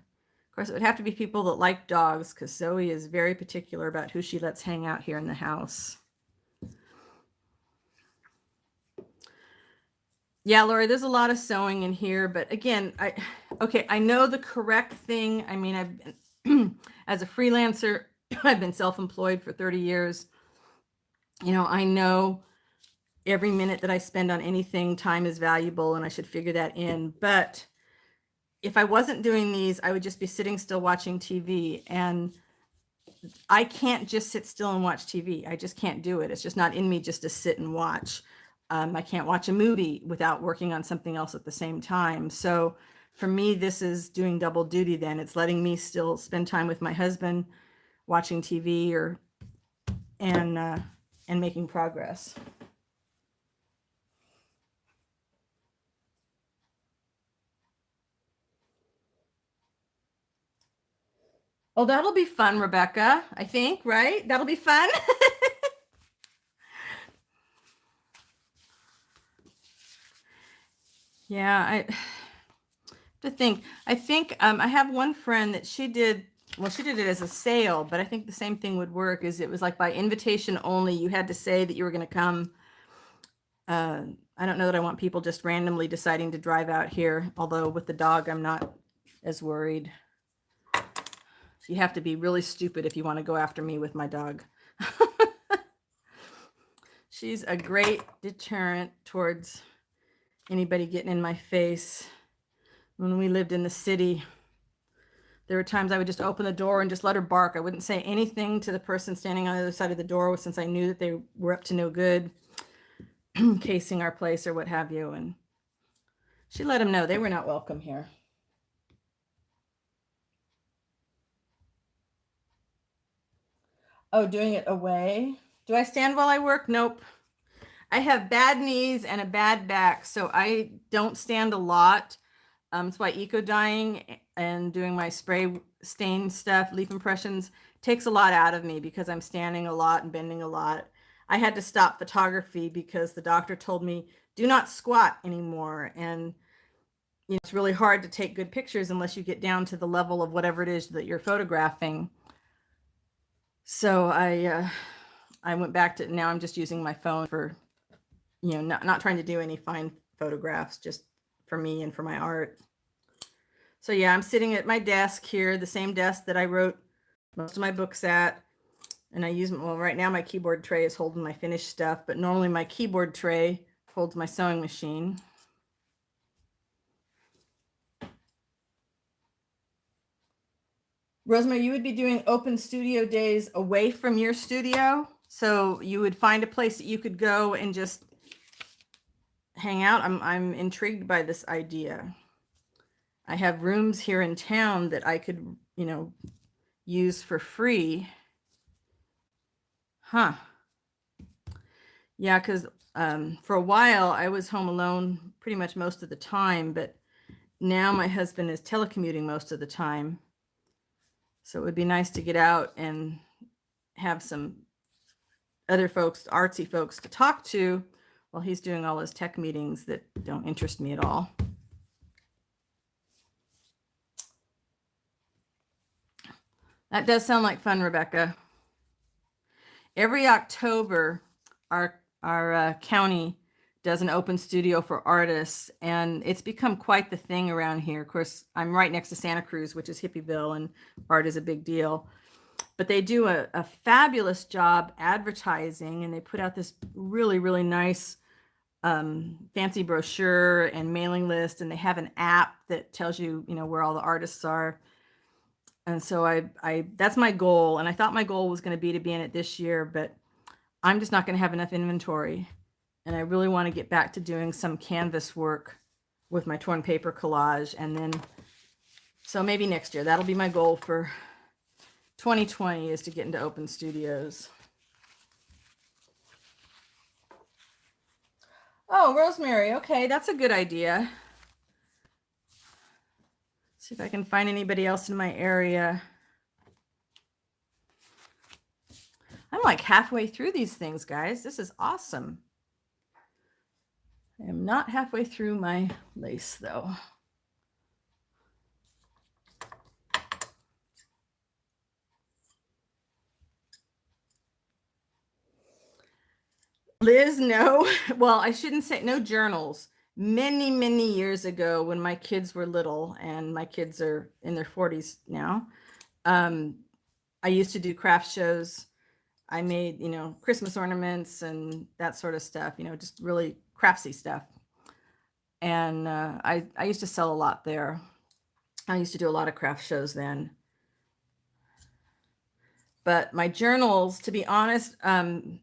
Of course, it would have to be people that like dogs, because Zoe is very particular about who she lets hang out here in the house. Yeah, Lori, there's a lot of sewing in here, but again, I know the correct thing. I mean, I've been, as a freelancer, I've been self-employed for 30 years. You know, I know every minute that I spend on anything, time is valuable, and I should figure that in. But if I wasn't doing these, I would just be sitting still watching TV, and I can't just sit still and watch TV. I just can't do it. It's just not in me just to sit and watch. I can't watch a movie without working on something else at the same time. So for me, this is doing double duty then. It's letting me still spend time with my husband watching TV and making progress. Oh, that'll be fun, Rebecca, I think, right? That'll be fun. Yeah, I think I have one friend that she did it as a sale, but I think the same thing would work. Is it was like by invitation only. You had to say that you were going to come. I don't know that I want people just randomly deciding to drive out here, although with the dog I'm not as worried. You have to be really stupid if you want to go after me with my dog. She's a great deterrent towards anybody getting in my face. When we lived in the city, there were times I would just open the door and just let her bark. I wouldn't say anything to the person standing on the other side of the door, since I knew that they were up to no good, casing our place or what have you. And she let them know they were not welcome here. Oh, doing it away. Do I stand while I work? Nope. I have bad knees and a bad back, so I don't stand a lot. That's why eco dyeing and doing my spray stain stuff, leaf impressions, takes a lot out of me, because I'm standing a lot and bending a lot. I had to stop photography because the doctor told me, do not squat anymore. And it's really hard to take good pictures unless you get down to the level of whatever it is that you're photographing. So I went back to, now I'm just using my phone for, not trying to do any fine photographs, just for me and for my art. So yeah, I'm sitting at my desk here, the same desk that I wrote most of my books at. And I use, well, right now my keyboard tray is holding my finished stuff, but normally my keyboard tray holds my sewing machine. Rosemary, you would be doing open studio days away from your studio. So you would find a place that you could go and just hang out. I'm intrigued by this idea. I have rooms here in town that I could, use for free. Huh. Yeah, because for a while I was home alone pretty much most of the time, but now my husband is telecommuting most of the time. So it would be nice to get out and have some other folks, artsy folks, to talk to while he's doing all his tech meetings that don't interest me at all. That does sound like fun, Rebecca. Every October, our county does an open studio for artists, and it's become quite the thing around here. Of course, I'm right next to Santa Cruz, which is Hippieville, and art is a big deal. But they do a fabulous job advertising, and they put out this really, really nice fancy brochure and mailing list, and they have an app that tells you, where all the artists are. And so I that's my goal, and I thought my goal was going to be in it this year, but I'm just not going to have enough inventory. And I really want to get back to doing some canvas work with my torn paper collage. And then, so maybe next year, that'll be my goal for 2020, is to get into open studios. Oh, Rosemary. Okay, that's a good idea. See if I can find anybody else in my area. I'm like halfway through these things, guys. This is awesome. I am not halfway through my lace, though. Liz, no. Well, I shouldn't say no journals. Many, many years ago, when my kids were little, and my kids are in their 40s now, I used to do craft shows. I made, Christmas ornaments and that sort of stuff, just really craftsy stuff. And I used to sell a lot there. I used to do a lot of craft shows then. But my journals, to be honest, I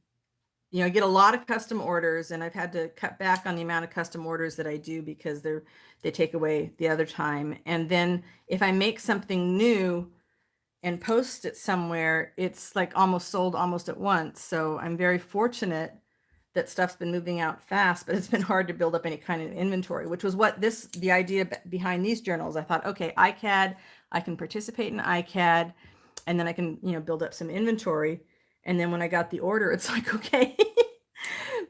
get a lot of custom orders, and I've had to cut back on the amount of custom orders that I do because they take away the other time. And then if I make something new and post it somewhere, it's like almost sold almost at once. So I'm very fortunate that stuff's been moving out fast, but it's been hard to build up any kind of inventory, which was what the idea behind these journals. I thought, okay, iCAD, I can participate in iCAD, and then I can, build up some inventory. And then when I got the order, it's like, okay,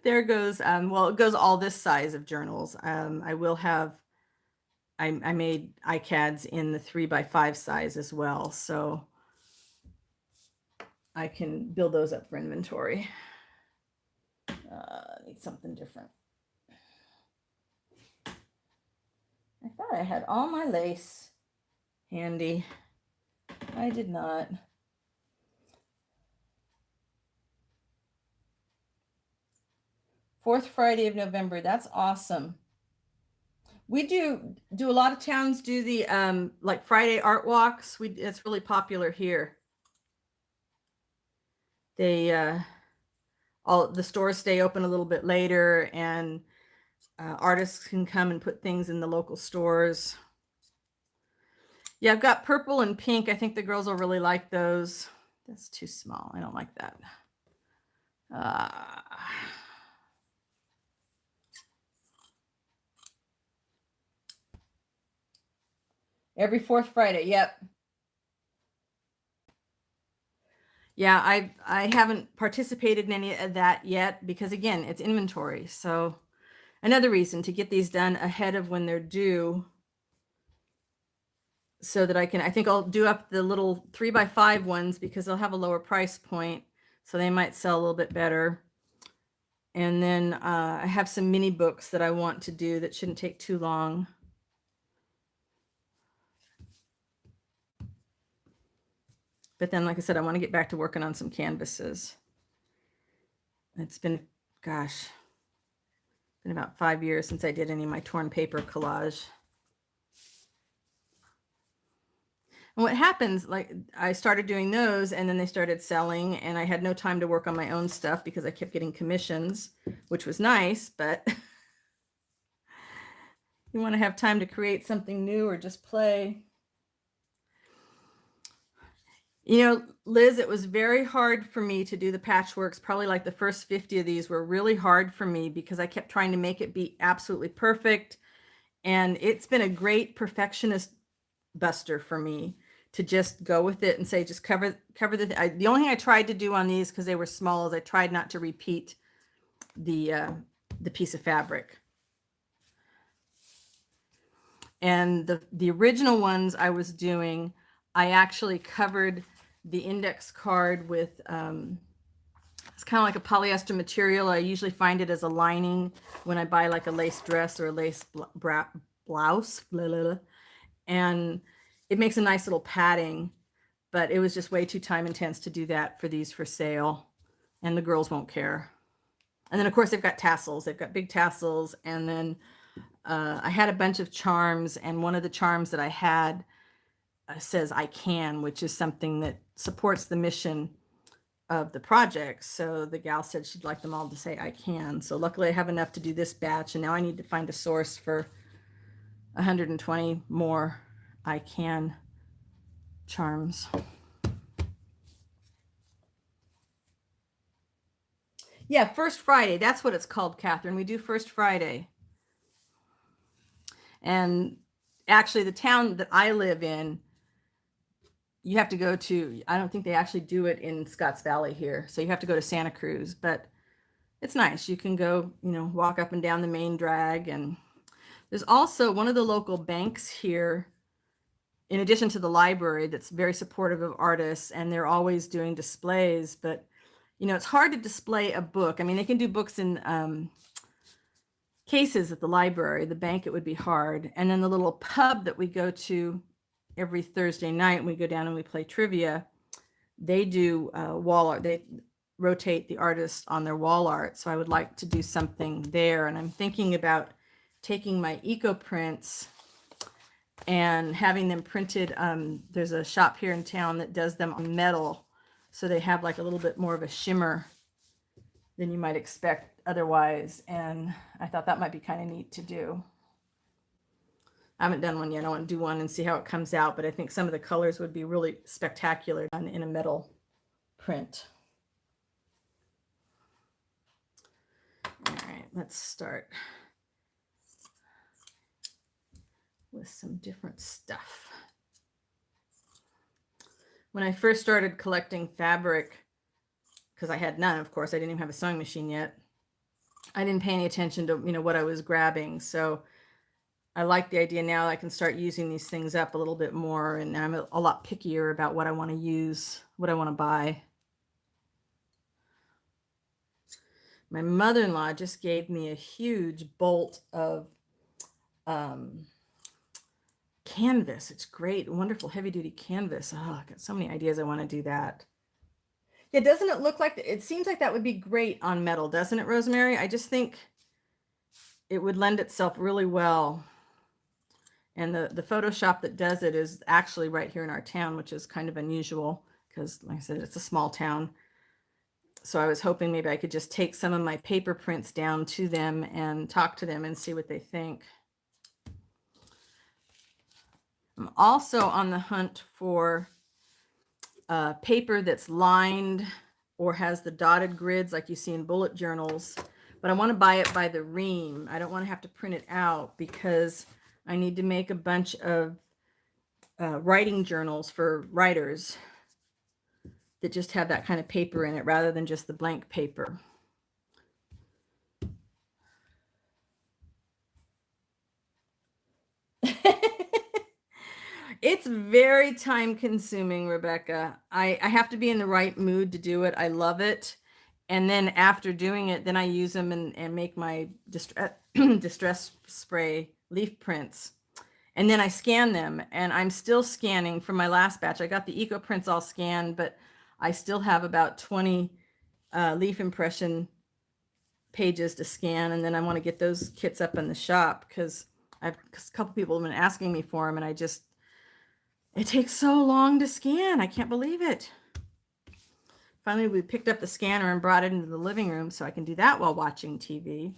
there goes, well, it goes all this size of journals. I will have, I made iCADs in the 3x5 size as well. So I can build those up for inventory. Need something different. I thought I had all my lace handy. I did not. Fourth Friday of November. That's awesome. We do a lot of towns do the like Friday art walks. It's really popular here. They all the stores stay open a little bit later, and artists can come and put things in the local stores. Yeah, I've got purple and pink. I think the girls will really like those. That's too small. I don't like that. Every fourth Friday. Yep. Yeah, I haven't participated in any of that yet because again, it's inventory. So another reason to get these done ahead of when they're due so that I think I'll do up the little 3x5 ones because they'll have a lower price point. So they might sell a little bit better. And then I have some mini books that I want to do that shouldn't take too long. But then, like I said, I want to get back to working on some canvases. It's been, gosh, been about 5 years since I did any of my torn paper collage. And what happens, like I started doing those and then they started selling and I had no time to work on my own stuff because I kept getting commissions, which was nice, but you want to have time to create something new or just play. You know, Liz, it was very hard for me to do the patchworks. Probably like the first 50 of these were really hard for me because I kept trying to make it be absolutely perfect. And it's been a great perfectionist buster for me to just go with it and say, just cover the only thing I tried to do on these because they were small is I tried not to repeat the piece of fabric. And the original ones I was doing, I actually covered the index card with it's kind of like a polyester material. I usually find it as a lining when I buy like a lace dress or a lace blouse, blah, blah, blah. And it makes a nice little padding, but it was just way too time intense to do that for these for sale, and the girls won't care. And then of course they've got tassels. They've got big tassels, and then I had a bunch of charms, and one of the charms that I had says "I can," which is something that supports the mission of the project. So the gal said she'd like them all to say "I can." So luckily I have enough to do this batch, and now I need to find a source for 120 more "I can" charms. Yeah, First Friday. That's what it's called, Catherine. We do First Friday. And actually, the town that I live in, you have to go to, I don't think they actually do it in Scotts Valley here. So you have to go to Santa Cruz, but it's nice. You can go, you know, walk up and down the main drag. And there's also one of the local banks here, in addition to the library, that's very supportive of artists, and they're always doing displays. But, you know, it's hard to display a book. I mean, they can do books in cases at the library. The bank, it would be hard. And then the little pub that we go to every Thursday night, we go down and we play trivia. They do wall art. They rotate the artists on their wall art. So I would like to do something there. And I'm thinking about taking my eco prints and having them printed. There's a shop here in town that does them on metal. So they have like a little bit more of a shimmer than you might expect otherwise. And I thought that might be kind of neat to do. I haven't done one yet. I want to do one and see how it comes out, but I think some of the colors would be really spectacular done in a metal print. All right, let's start with some different stuff. When I first started collecting fabric, because I had none, of course, I didn't even have a sewing machine yet, I didn't pay any attention to, you know, what I was grabbing. So I like the idea now I can start using these things up a little bit more, and I'm a lot pickier about what I want to use, what I want to buy. My mother-in-law just gave me a huge bolt of canvas. It's great, wonderful heavy-duty canvas. Oh, I got so many ideas. I want to do that. Yeah, doesn't it look like, it seems like that would be great on metal, doesn't it, Rosemary? I just think it would lend itself really well. And the photo shop that does it is actually right here in our town, which is kind of unusual because, like I said, it's a small town. So I was hoping maybe I could just take some of my paper prints down to them and talk to them and see what they think. I'm also on the hunt for paper that's lined or has the dotted grids like you see in bullet journals, but I want to buy it by the ream. I don't want to have to print it out because I need to make a bunch of writing journals for writers. that just have that kind of paper in it rather than just the blank paper. It's very time consuming, Rebecca. I have to be in the right mood to do it. I love it. And then after doing it, then I use them and make my distress spray leaf prints. And then I scan them, and I'm still scanning from my last batch. I got the eco prints all scanned, but I still have about 20 leaf impression pages to scan. And then I want to get those kits up in the shop because a couple people have been asking me for them, and it takes so long to scan. I can't believe it. Finally, we picked up the scanner and brought it into the living room so I can do that while watching TV.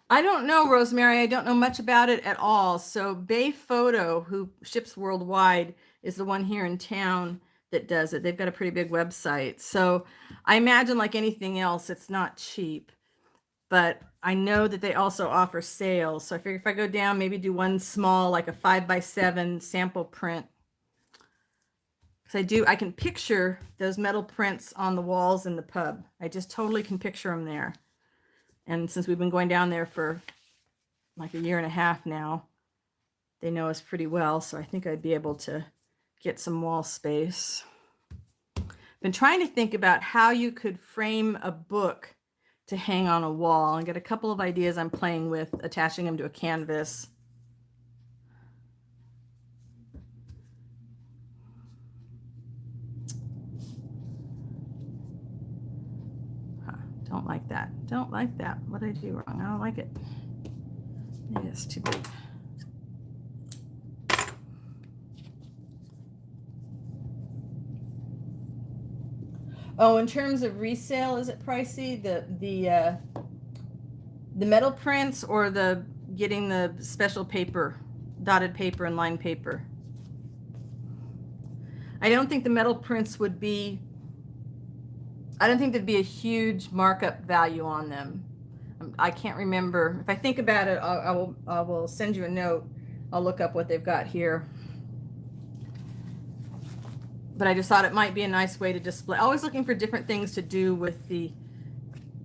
I don't know, Rosemary. I don't know much about it at all. So Bay Photo, who ships worldwide, is the one here in town that does it. They've got a pretty big website. So I imagine, like anything else, it's not cheap. But I know that they also offer sales. So I figure if I go down, maybe do one small, like a 5x7 sample print. Because I can picture those metal prints on the walls in the pub. I just totally can picture them there. And since we've been going down there for like a year and a half now, they know us pretty well. So I think I'd be able to get some wall space. Been trying to think about how you could frame a book to hang on a wall, and get a couple of ideas I'm playing with, attaching them to a canvas. Don't like that. Don't like that. What did I do wrong? I don't like it. Maybe it's too big. Oh, in terms of resale, is it pricey? The metal prints or getting the special paper, dotted paper and lined paper? I don't think the metal prints would be, I don't think there'd be a huge markup value on them. I can't remember. If I think about it, I will send you a note. I'll look up what they've got here. But I just thought it might be a nice way to display. Always looking for different things to do with the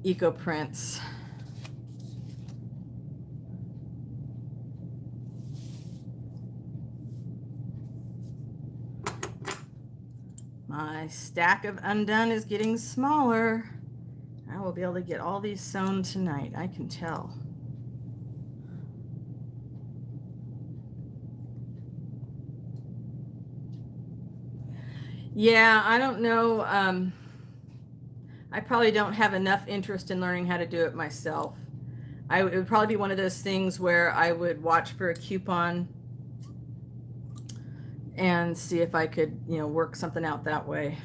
eco prints. My stack of undone is getting smaller. I will be able to get all these sewn tonight, I can tell. Yeah, I don't know. I probably don't have enough interest in learning how to do it myself. It would probably be one of those things where I would watch for a coupon and see if I could, work something out that way.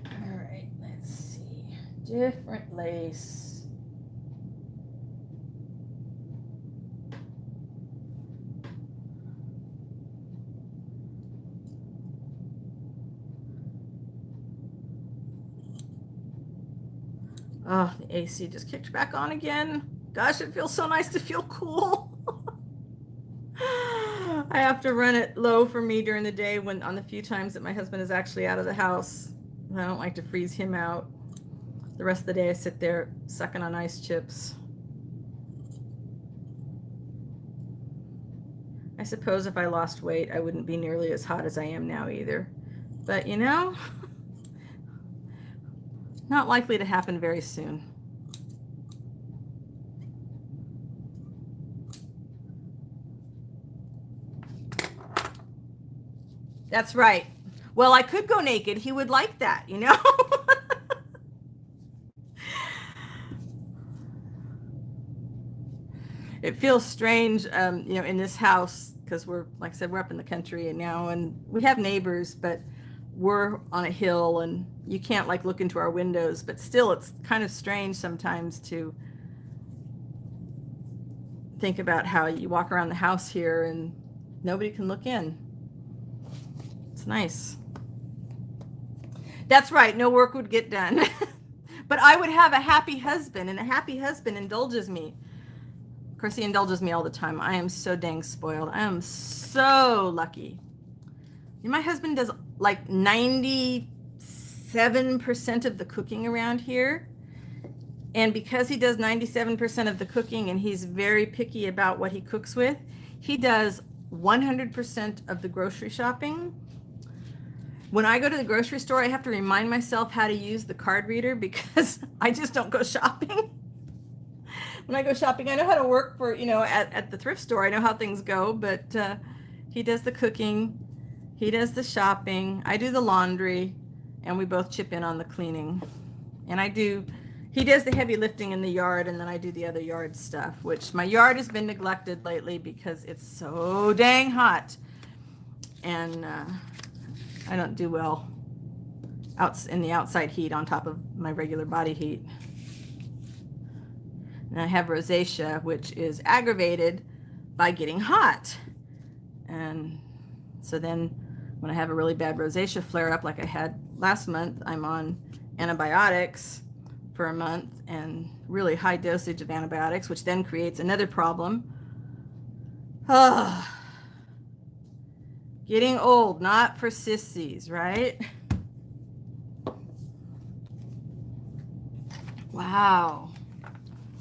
All right, let's see. Different lace. Oh, the AC just kicked back on again. Gosh, it feels so nice to feel cool. I have to run it low for me during the day on the few times that my husband is actually out of the house. I don't like to freeze him out. The rest of the day I sit there sucking on ice chips. I suppose if I lost weight, I wouldn't be nearly as hot as I am now either. But not likely to happen very soon. That's right. Well, I could go naked. He would like that, It feels strange, in this house, because like I said, we're up in the country now, and we have neighbors, but we're on a hill and you can't look into our windows, but still it's kind of strange sometimes to think about how you walk around the house here and nobody can look in. It's nice. That's right. No work would get done. But I would have a happy husband, and a happy husband indulges me. Of course, he indulges me all the time. I am so dang spoiled. I am so lucky. My husband does like 97% of the cooking around here. And because he does 97% of the cooking and he's very picky about what he cooks with, he does 100% of the grocery shopping. When I go to the grocery store, I have to remind myself how to use the card reader because I just don't go shopping. When I go shopping, I know how to work for, at the thrift store. I know how things go, but he does the cooking. He does the shopping. I do the laundry, and we both chip in on the cleaning. And he does the heavy lifting in the yard, and then I do the other yard stuff, which my yard has been neglected lately because it's so dang hot. And I don't do well out in the outside heat on top of my regular body heat. And I have rosacea, which is aggravated by getting hot. And so then when I have a really bad rosacea flare up like I had last month, I'm on antibiotics for a month, and really high dosage of antibiotics, which then creates another problem. Getting old, not for sissies, right? Wow.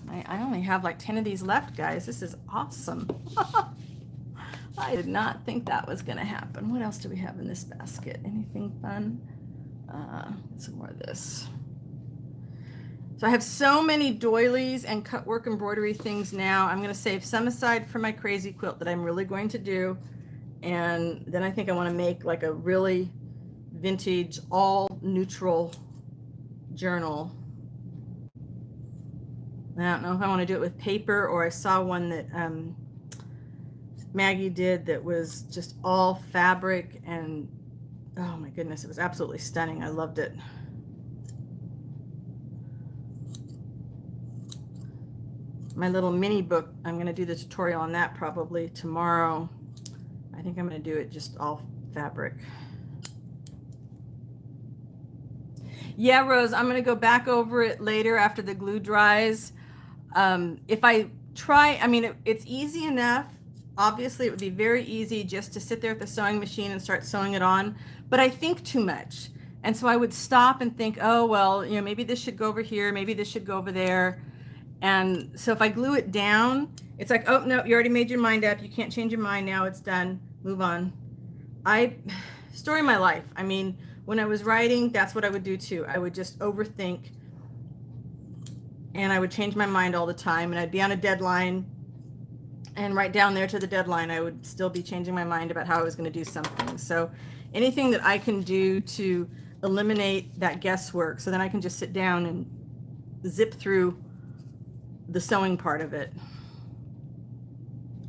I only have like 10 of these left, guys. This is awesome. I did not think that was going to happen. What else do we have in this basket? Anything fun? Some more of this. So I have so many doilies and cut work embroidery things now. I'm going to save some aside for my crazy quilt that I'm really going to do. And then I think I want to make like a really vintage, all neutral journal. I don't know if I want to do it with paper, or I saw one that Maggie did that was just all fabric, and oh my goodness, it was absolutely stunning. I loved it. My little mini book, I'm going to do the tutorial on that probably tomorrow. I think I'm going to do it just all fabric. Yeah, Rose, I'm going to go back over it later after the glue dries. If I try, it's easy enough. Obviously, it would be very easy just to sit there at the sewing machine and start sewing it on, but I think too much. And so I would stop and think, oh, well, maybe this should go over here, maybe this should go over there. And so if I glue it down, it's like, oh, no, you already made your mind up. You can't change your mind now. It's done. Move on. Story of my life. When I was writing, that's what I would do too. I would just overthink, and I would change my mind all the time, and I'd be on a deadline, and right down there to the deadline, I would still be changing my mind about how I was going to do something. So anything that I can do to eliminate that guesswork, so then I can just sit down and zip through the sewing part of it.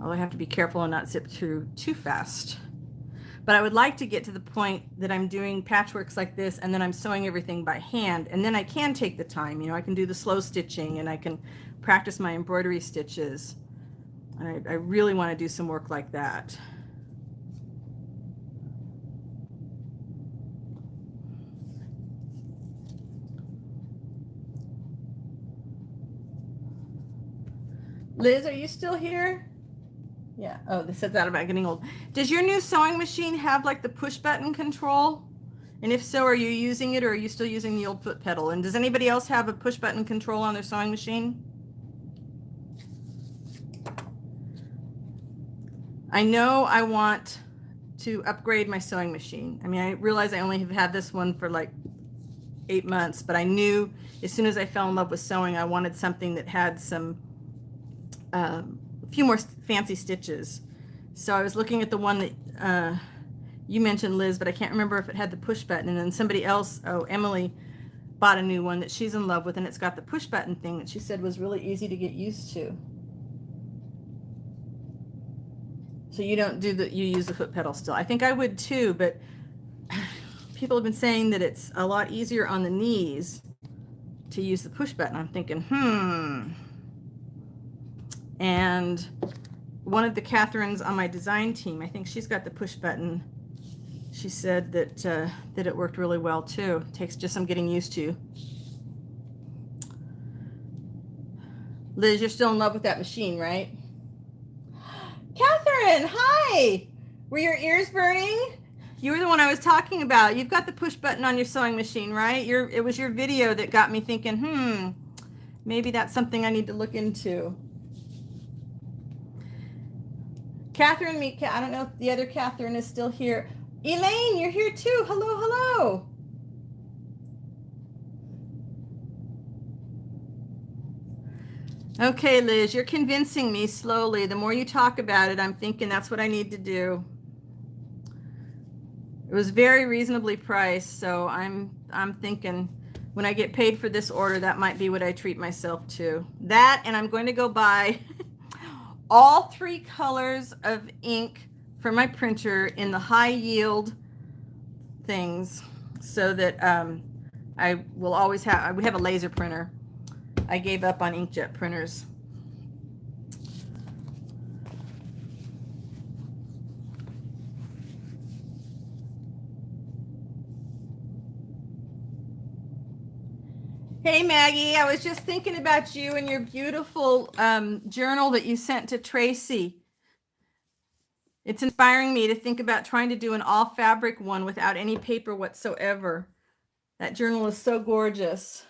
Although I have to be careful and not zip through too fast. But I would like to get to the point that I'm doing patchworks like this, and then I'm sewing everything by hand, and then I can take the time. I can do the slow stitching, and I can practice my embroidery stitches. And I really want to do some work like that. Liz, are you still here? Yeah. Oh, this says that about getting old. Does your new sewing machine have like the push button control? And if so, are you using it, or are you still using the old foot pedal? And does anybody else have a push button control on their sewing machine? I know I want to upgrade my sewing machine. I realize I only have had this one for like 8 months, but I knew as soon as I fell in love with sewing, I wanted something that had some a few more fancy stitches. So I was looking at the one that you mentioned, Liz, but I can't remember if it had the push button. And then somebody else, Emily, bought a new one that she's in love with, and it's got the push button thing that she said was really easy to get used to. So you don't do you use the foot pedal still. I think I would too, but people have been saying that it's a lot easier on the knees to use the push button. I'm thinking, And one of the Catherines on my design team, I think she's got the push button. she said that that it worked really well too. Takes just some getting used to. Liz, you're still in love with that machine, right? Catherine, hi! Were your ears burning? You were the one I was talking about. You've got the push button on your sewing machine, right? It was your video that got me thinking, maybe that's something I need to look into. Catherine, I don't know if the other Catherine is still here. Elaine, you're here too. Hello, hello. Okay, Liz, you're convincing me slowly. The more you talk about it, I'm thinking that's what I need to do. It was very reasonably priced, so I'm thinking when I get paid for this order, that might be what I treat myself to. That, and I'm going to go buy all 3 colors of ink for my printer in the high yield things, so that I will always have, we have a laser printer. I gave up on inkjet printers. Hey Maggie, I was just thinking about you and your beautiful journal that you sent to Tracy. It's inspiring me to think about trying to do an all fabric one without any paper whatsoever. That journal is so gorgeous.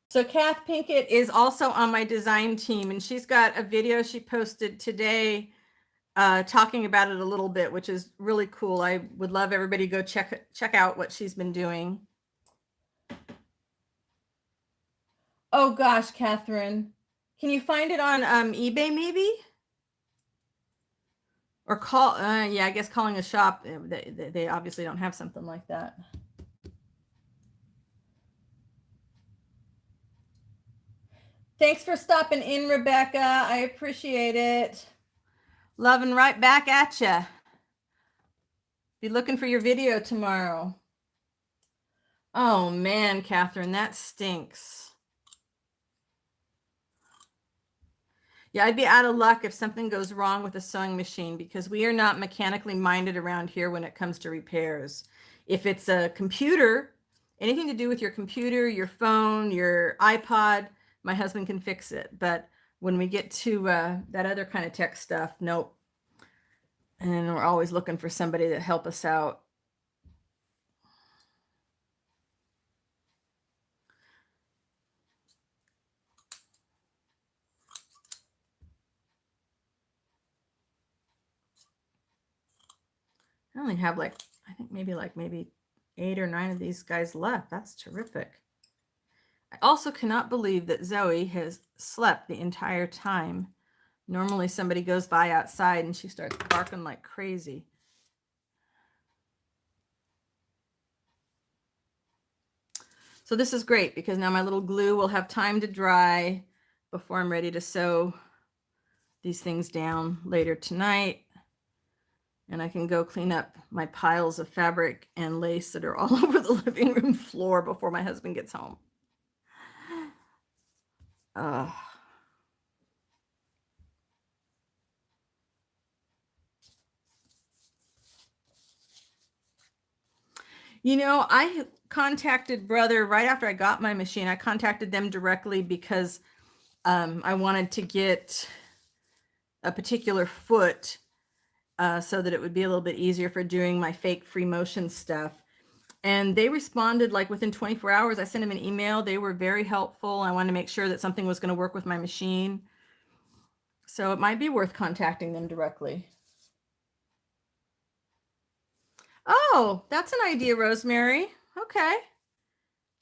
So Kath Pinkett is also on my design team, and she's got a video she posted today talking about it a little bit, which is really cool. I would love everybody to go check out what she's been doing. Oh gosh, Catherine, can you find it on eBay maybe? Or call, yeah, I guess calling a shop, they obviously don't have something like that. Thanks for stopping in, Rebecca. I appreciate it. Loving right back at ya. Be looking for your video tomorrow. Oh man, Catherine, that stinks. Yeah, I'd be out of luck if something goes wrong with a sewing machine, because we are not mechanically minded around here when it comes to repairs. If it's a computer, anything to do with your computer, your phone, your iPod, my husband can fix it. But when we get to that other kind of tech stuff, nope. And we're always looking for somebody to help us out. I only have I think maybe 8 or 9 of these guys left. That's terrific. I also cannot believe that Zoe has slept the entire time. Normally somebody goes by outside and she starts barking like crazy. So this is great because now my little glue will have time to dry before I'm ready to sew these things down later tonight. And I can go clean up my piles of fabric and lace that are all over the living room floor before my husband gets home. You know, I contacted Brother right after I got my machine. I contacted them directly because I wanted to get a particular foot so that it would be a little bit easier for doing my fake free motion stuff. And they responded like within 24 hours. I sent them an email. They were very helpful. I wanted to make sure that something was going to work with my machine. So it might be worth contacting them directly. Oh, that's an idea, Rosemary. Okay.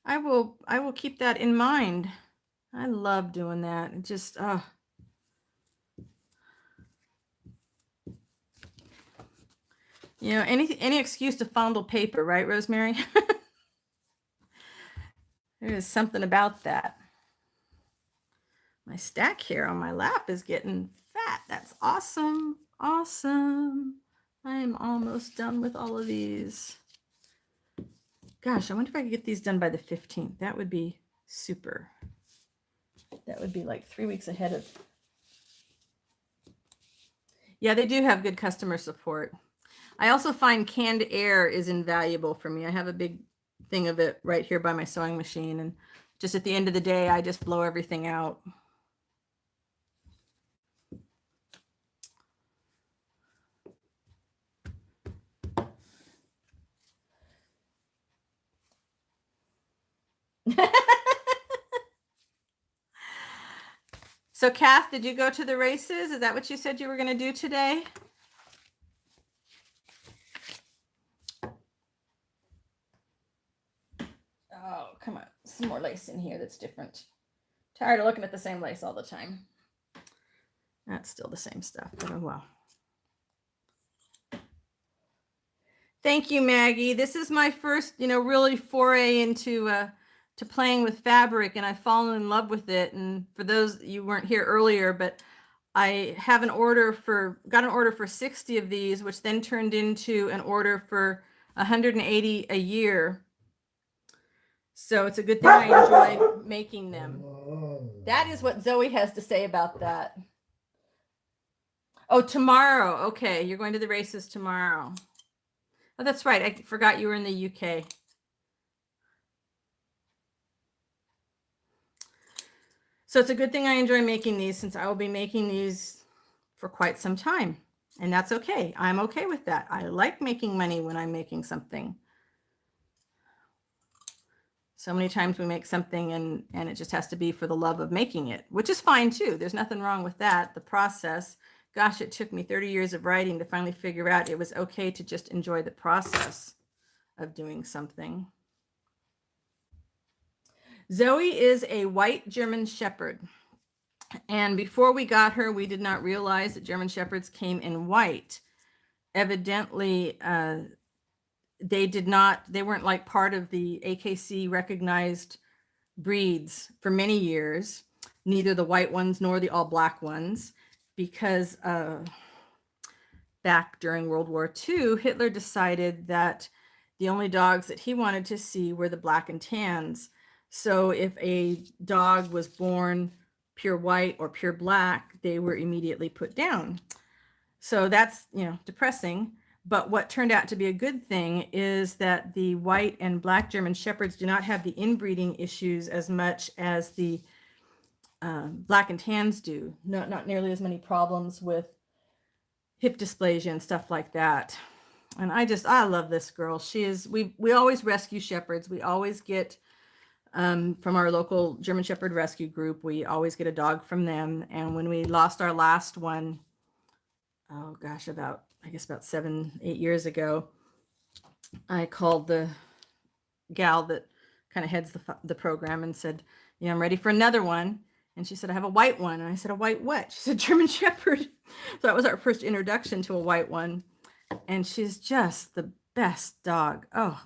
I will keep that in mind. I love doing that. It just, you know, any excuse to fondle paper, right, Rosemary? There is something about that. My stack here on my lap is getting fat. That's awesome. Awesome. I am almost done with all of these. Gosh, I wonder if I could get these done by the 15th. That would be super. That would be like 3 weeks ahead of. Yeah, they do have good customer support. I also find canned air is invaluable for me. I have a big thing of it right here by my sewing machine, and just at the end of the day, I just blow everything out. So, Kath, did you go to the races? Is that what you said you were going to do today? Oh, come on. Some more lace in here that's different. Tired of looking at the same lace all the time. That's still the same stuff, but oh well. Thank you, Maggie. This is my first, really foray into to playing with fabric, and I've fallen in love with it. And for those, you weren't here earlier, but I have got an order for 60 of these, which then turned into an order for 180 a year. So it's a good thing I enjoy making them. That is what Zoe has to say about that. Oh, tomorrow. Okay, you're going to the races tomorrow. Oh, that's right. I forgot you were in the UK. So it's a good thing I enjoy making these, since I will be making these for quite some time. And that's okay. I'm okay with that. I like making money when I'm making something. So many times we make something and it just has to be for the love of making it, which is fine too. There's nothing wrong with that. The process, gosh, it took me 30 years of writing to finally figure out it was okay to just enjoy the process of doing something. Zoe is a white German Shepherd. And before we got her, we did not realize that German Shepherds came in white. Evidently, they weren't like part of the AKC recognized breeds for many years, neither the white ones nor the all black ones, because back during World War II, Hitler decided that the only dogs that he wanted to see were the black and tans. So if a dog was born pure white or pure black, they were immediately put down. So that's, depressing. But what turned out to be a good thing is that the white and black German Shepherds do not have the inbreeding issues as much as the black and tans do. Not nearly as many problems with hip dysplasia and stuff like that. And I love this girl. We always rescue shepherds. We always get from our local German Shepherd rescue group, we always get a dog from them. And when we lost our last one, oh gosh, about 7-8 years ago, I called the gal that kind of heads the program and said, I'm ready for another one. And she said, I have a white one. And I said, a white what? She said, German Shepherd. So that was our first introduction to a white one. And she's just the best dog. Oh,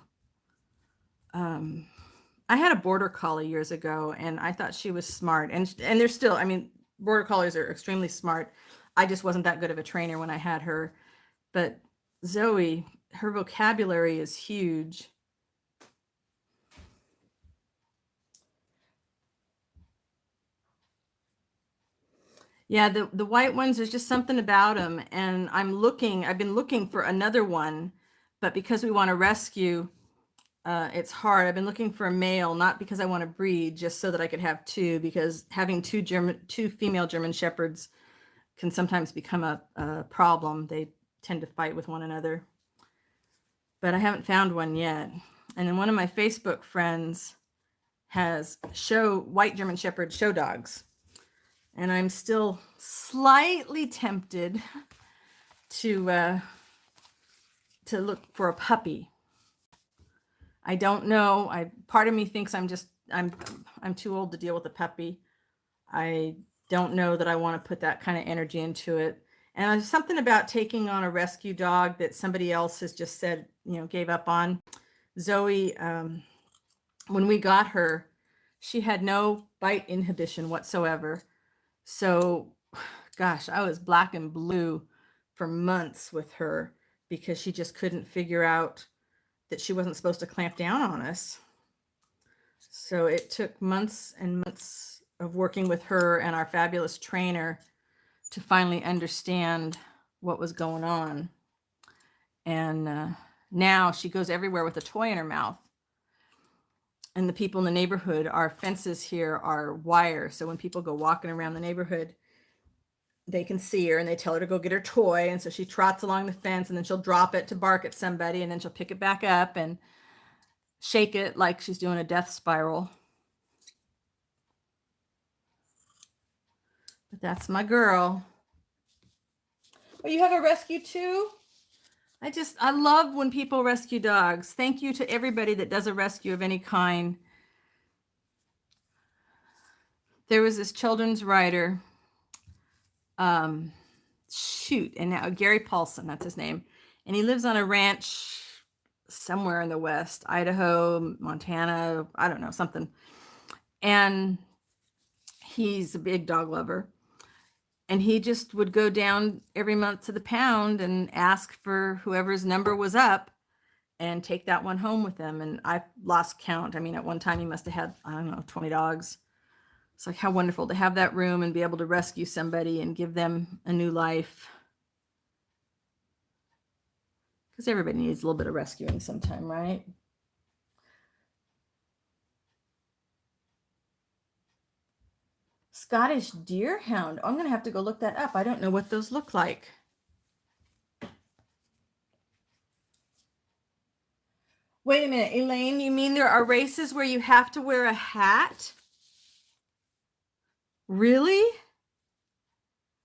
I had a border collie years ago, and I thought she was smart. And they're still, border collies are extremely smart. I just wasn't that good of a trainer when I had her. But Zoe, her vocabulary is huge. Yeah, the white ones, there's just something about them. And I've been looking for another one, but because we want to rescue, it's hard. I've been looking for a male, not because I want to breed, just so that I could have two, because having two female German Shepherds can sometimes become a problem. They tend to fight with one another. But I haven't found one yet. And then one of my Facebook friends has white German Shepherd show dogs. And I'm still slightly tempted to look for a puppy. I don't know. Part of me thinks I'm too old to deal with a puppy. I don't know that I want to put that kind of energy into it. And there's something about taking on a rescue dog that somebody else has just said, gave up on. Zoe, when we got her, she had no bite inhibition whatsoever. So, gosh, I was black and blue for months with her because she just couldn't figure out that she wasn't supposed to clamp down on us. So it took months and months of working with her and our fabulous trainer to finally understand what was going on. And now she goes everywhere with a toy in her mouth. And the people in the neighborhood, our fences here are wire. So when people go walking around the neighborhood, they can see her and they tell her to go get her toy. And so she trots along the fence and then she'll drop it to bark at somebody and then she'll pick it back up and shake it like she's doing a death spiral. But that's my girl. Oh, you have a rescue too? I love when people rescue dogs. Thank you to everybody that does a rescue of any kind. There was this children's writer, and now Gary Paulson, that's his name. And he lives on a ranch somewhere in the West, Idaho, Montana, I don't know, something. And he's a big dog lover. And he just would go down every month to the pound and ask for whoever's number was up and take that one home with them. And I lost count. I mean, at one time he must have had, I don't know, 20 dogs. It's like how wonderful to have that room and be able to rescue somebody and give them a new life. Because everybody needs a little bit of rescuing sometime, right? Scottish Deerhound. Oh, I'm going to have to go look that up. I don't know what those look like. Wait a minute, Elaine, you mean there are races where you have to wear a hat? Really?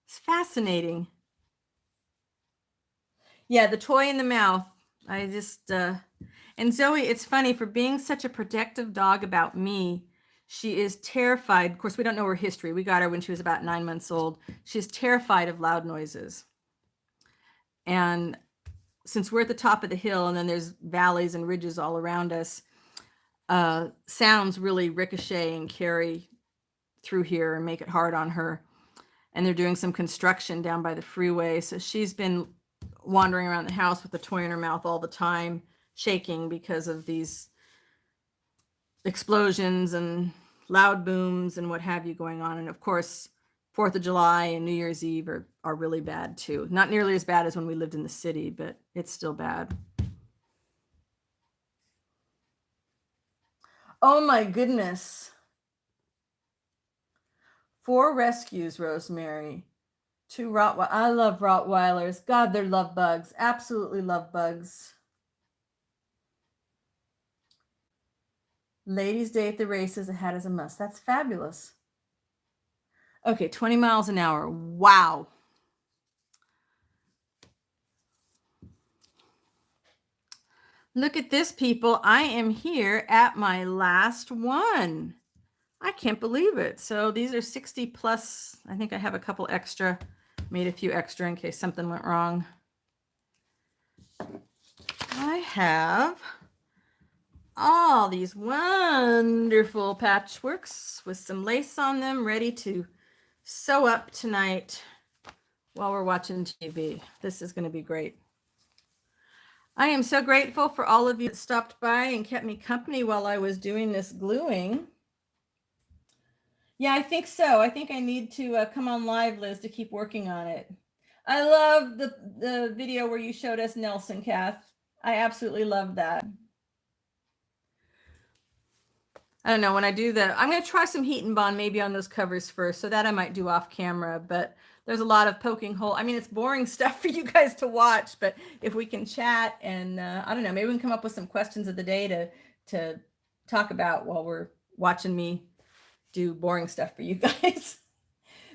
It's fascinating. Yeah, the toy in the mouth. And Zoe, it's funny, for being such a protective dog about me, she is terrified. Of course, we don't know her history. We got her when she was about 9 months old. She's terrified of loud noises. And since we're at the top of the hill and then there's valleys and ridges all around us, sounds really ricochet and carry through here and make it hard on her. And they're doing some construction down by the freeway. So she's been wandering around the house with the toy in her mouth all the time, shaking because of these explosions and loud booms and what have you going on. And of course, 4th of July and New Year's Eve are really bad too. Not nearly as bad as when we lived in the city, but it's still bad. Oh my goodness. 4 rescues, Rosemary. 2 Rottweilers. I love Rottweilers. God, they love bugs. Absolutely love bugs. Ladies' day at the races, a hat is a must. That's fabulous. Okay, 20 miles an hour. Wow. Look at this, people. I am here at my last one. I can't believe it. So these are 60 plus. I think I have a couple extra. Made a few extra in case something went wrong. I have all these wonderful patchworks with some lace on them ready to sew up tonight while we're watching TV. This is going to be great. I am so grateful for all of you that stopped by and kept me company while I was doing this gluing. Yeah, I think so. I think I need to come on live, Liz, to keep working on it. I love the video where you showed us Nelson, Kath. I absolutely love that. I don't know, when I do that, I'm going to try some heat and bond maybe on those covers first, so that I might do off camera, but there's a lot of poking hole. I mean, it's boring stuff for you guys to watch, but if we can chat and I don't know, maybe we can come up with some questions of the day to talk about while we're watching me do boring stuff for you guys.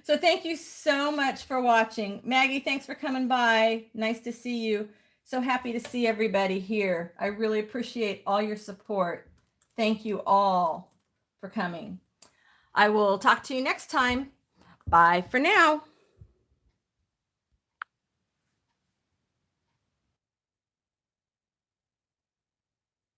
So thank you so much for watching. Maggie, thanks for coming by. Nice to see you. So happy to see everybody here. I really appreciate all your support. Thank you all for coming. I will talk to you next time. Bye for now.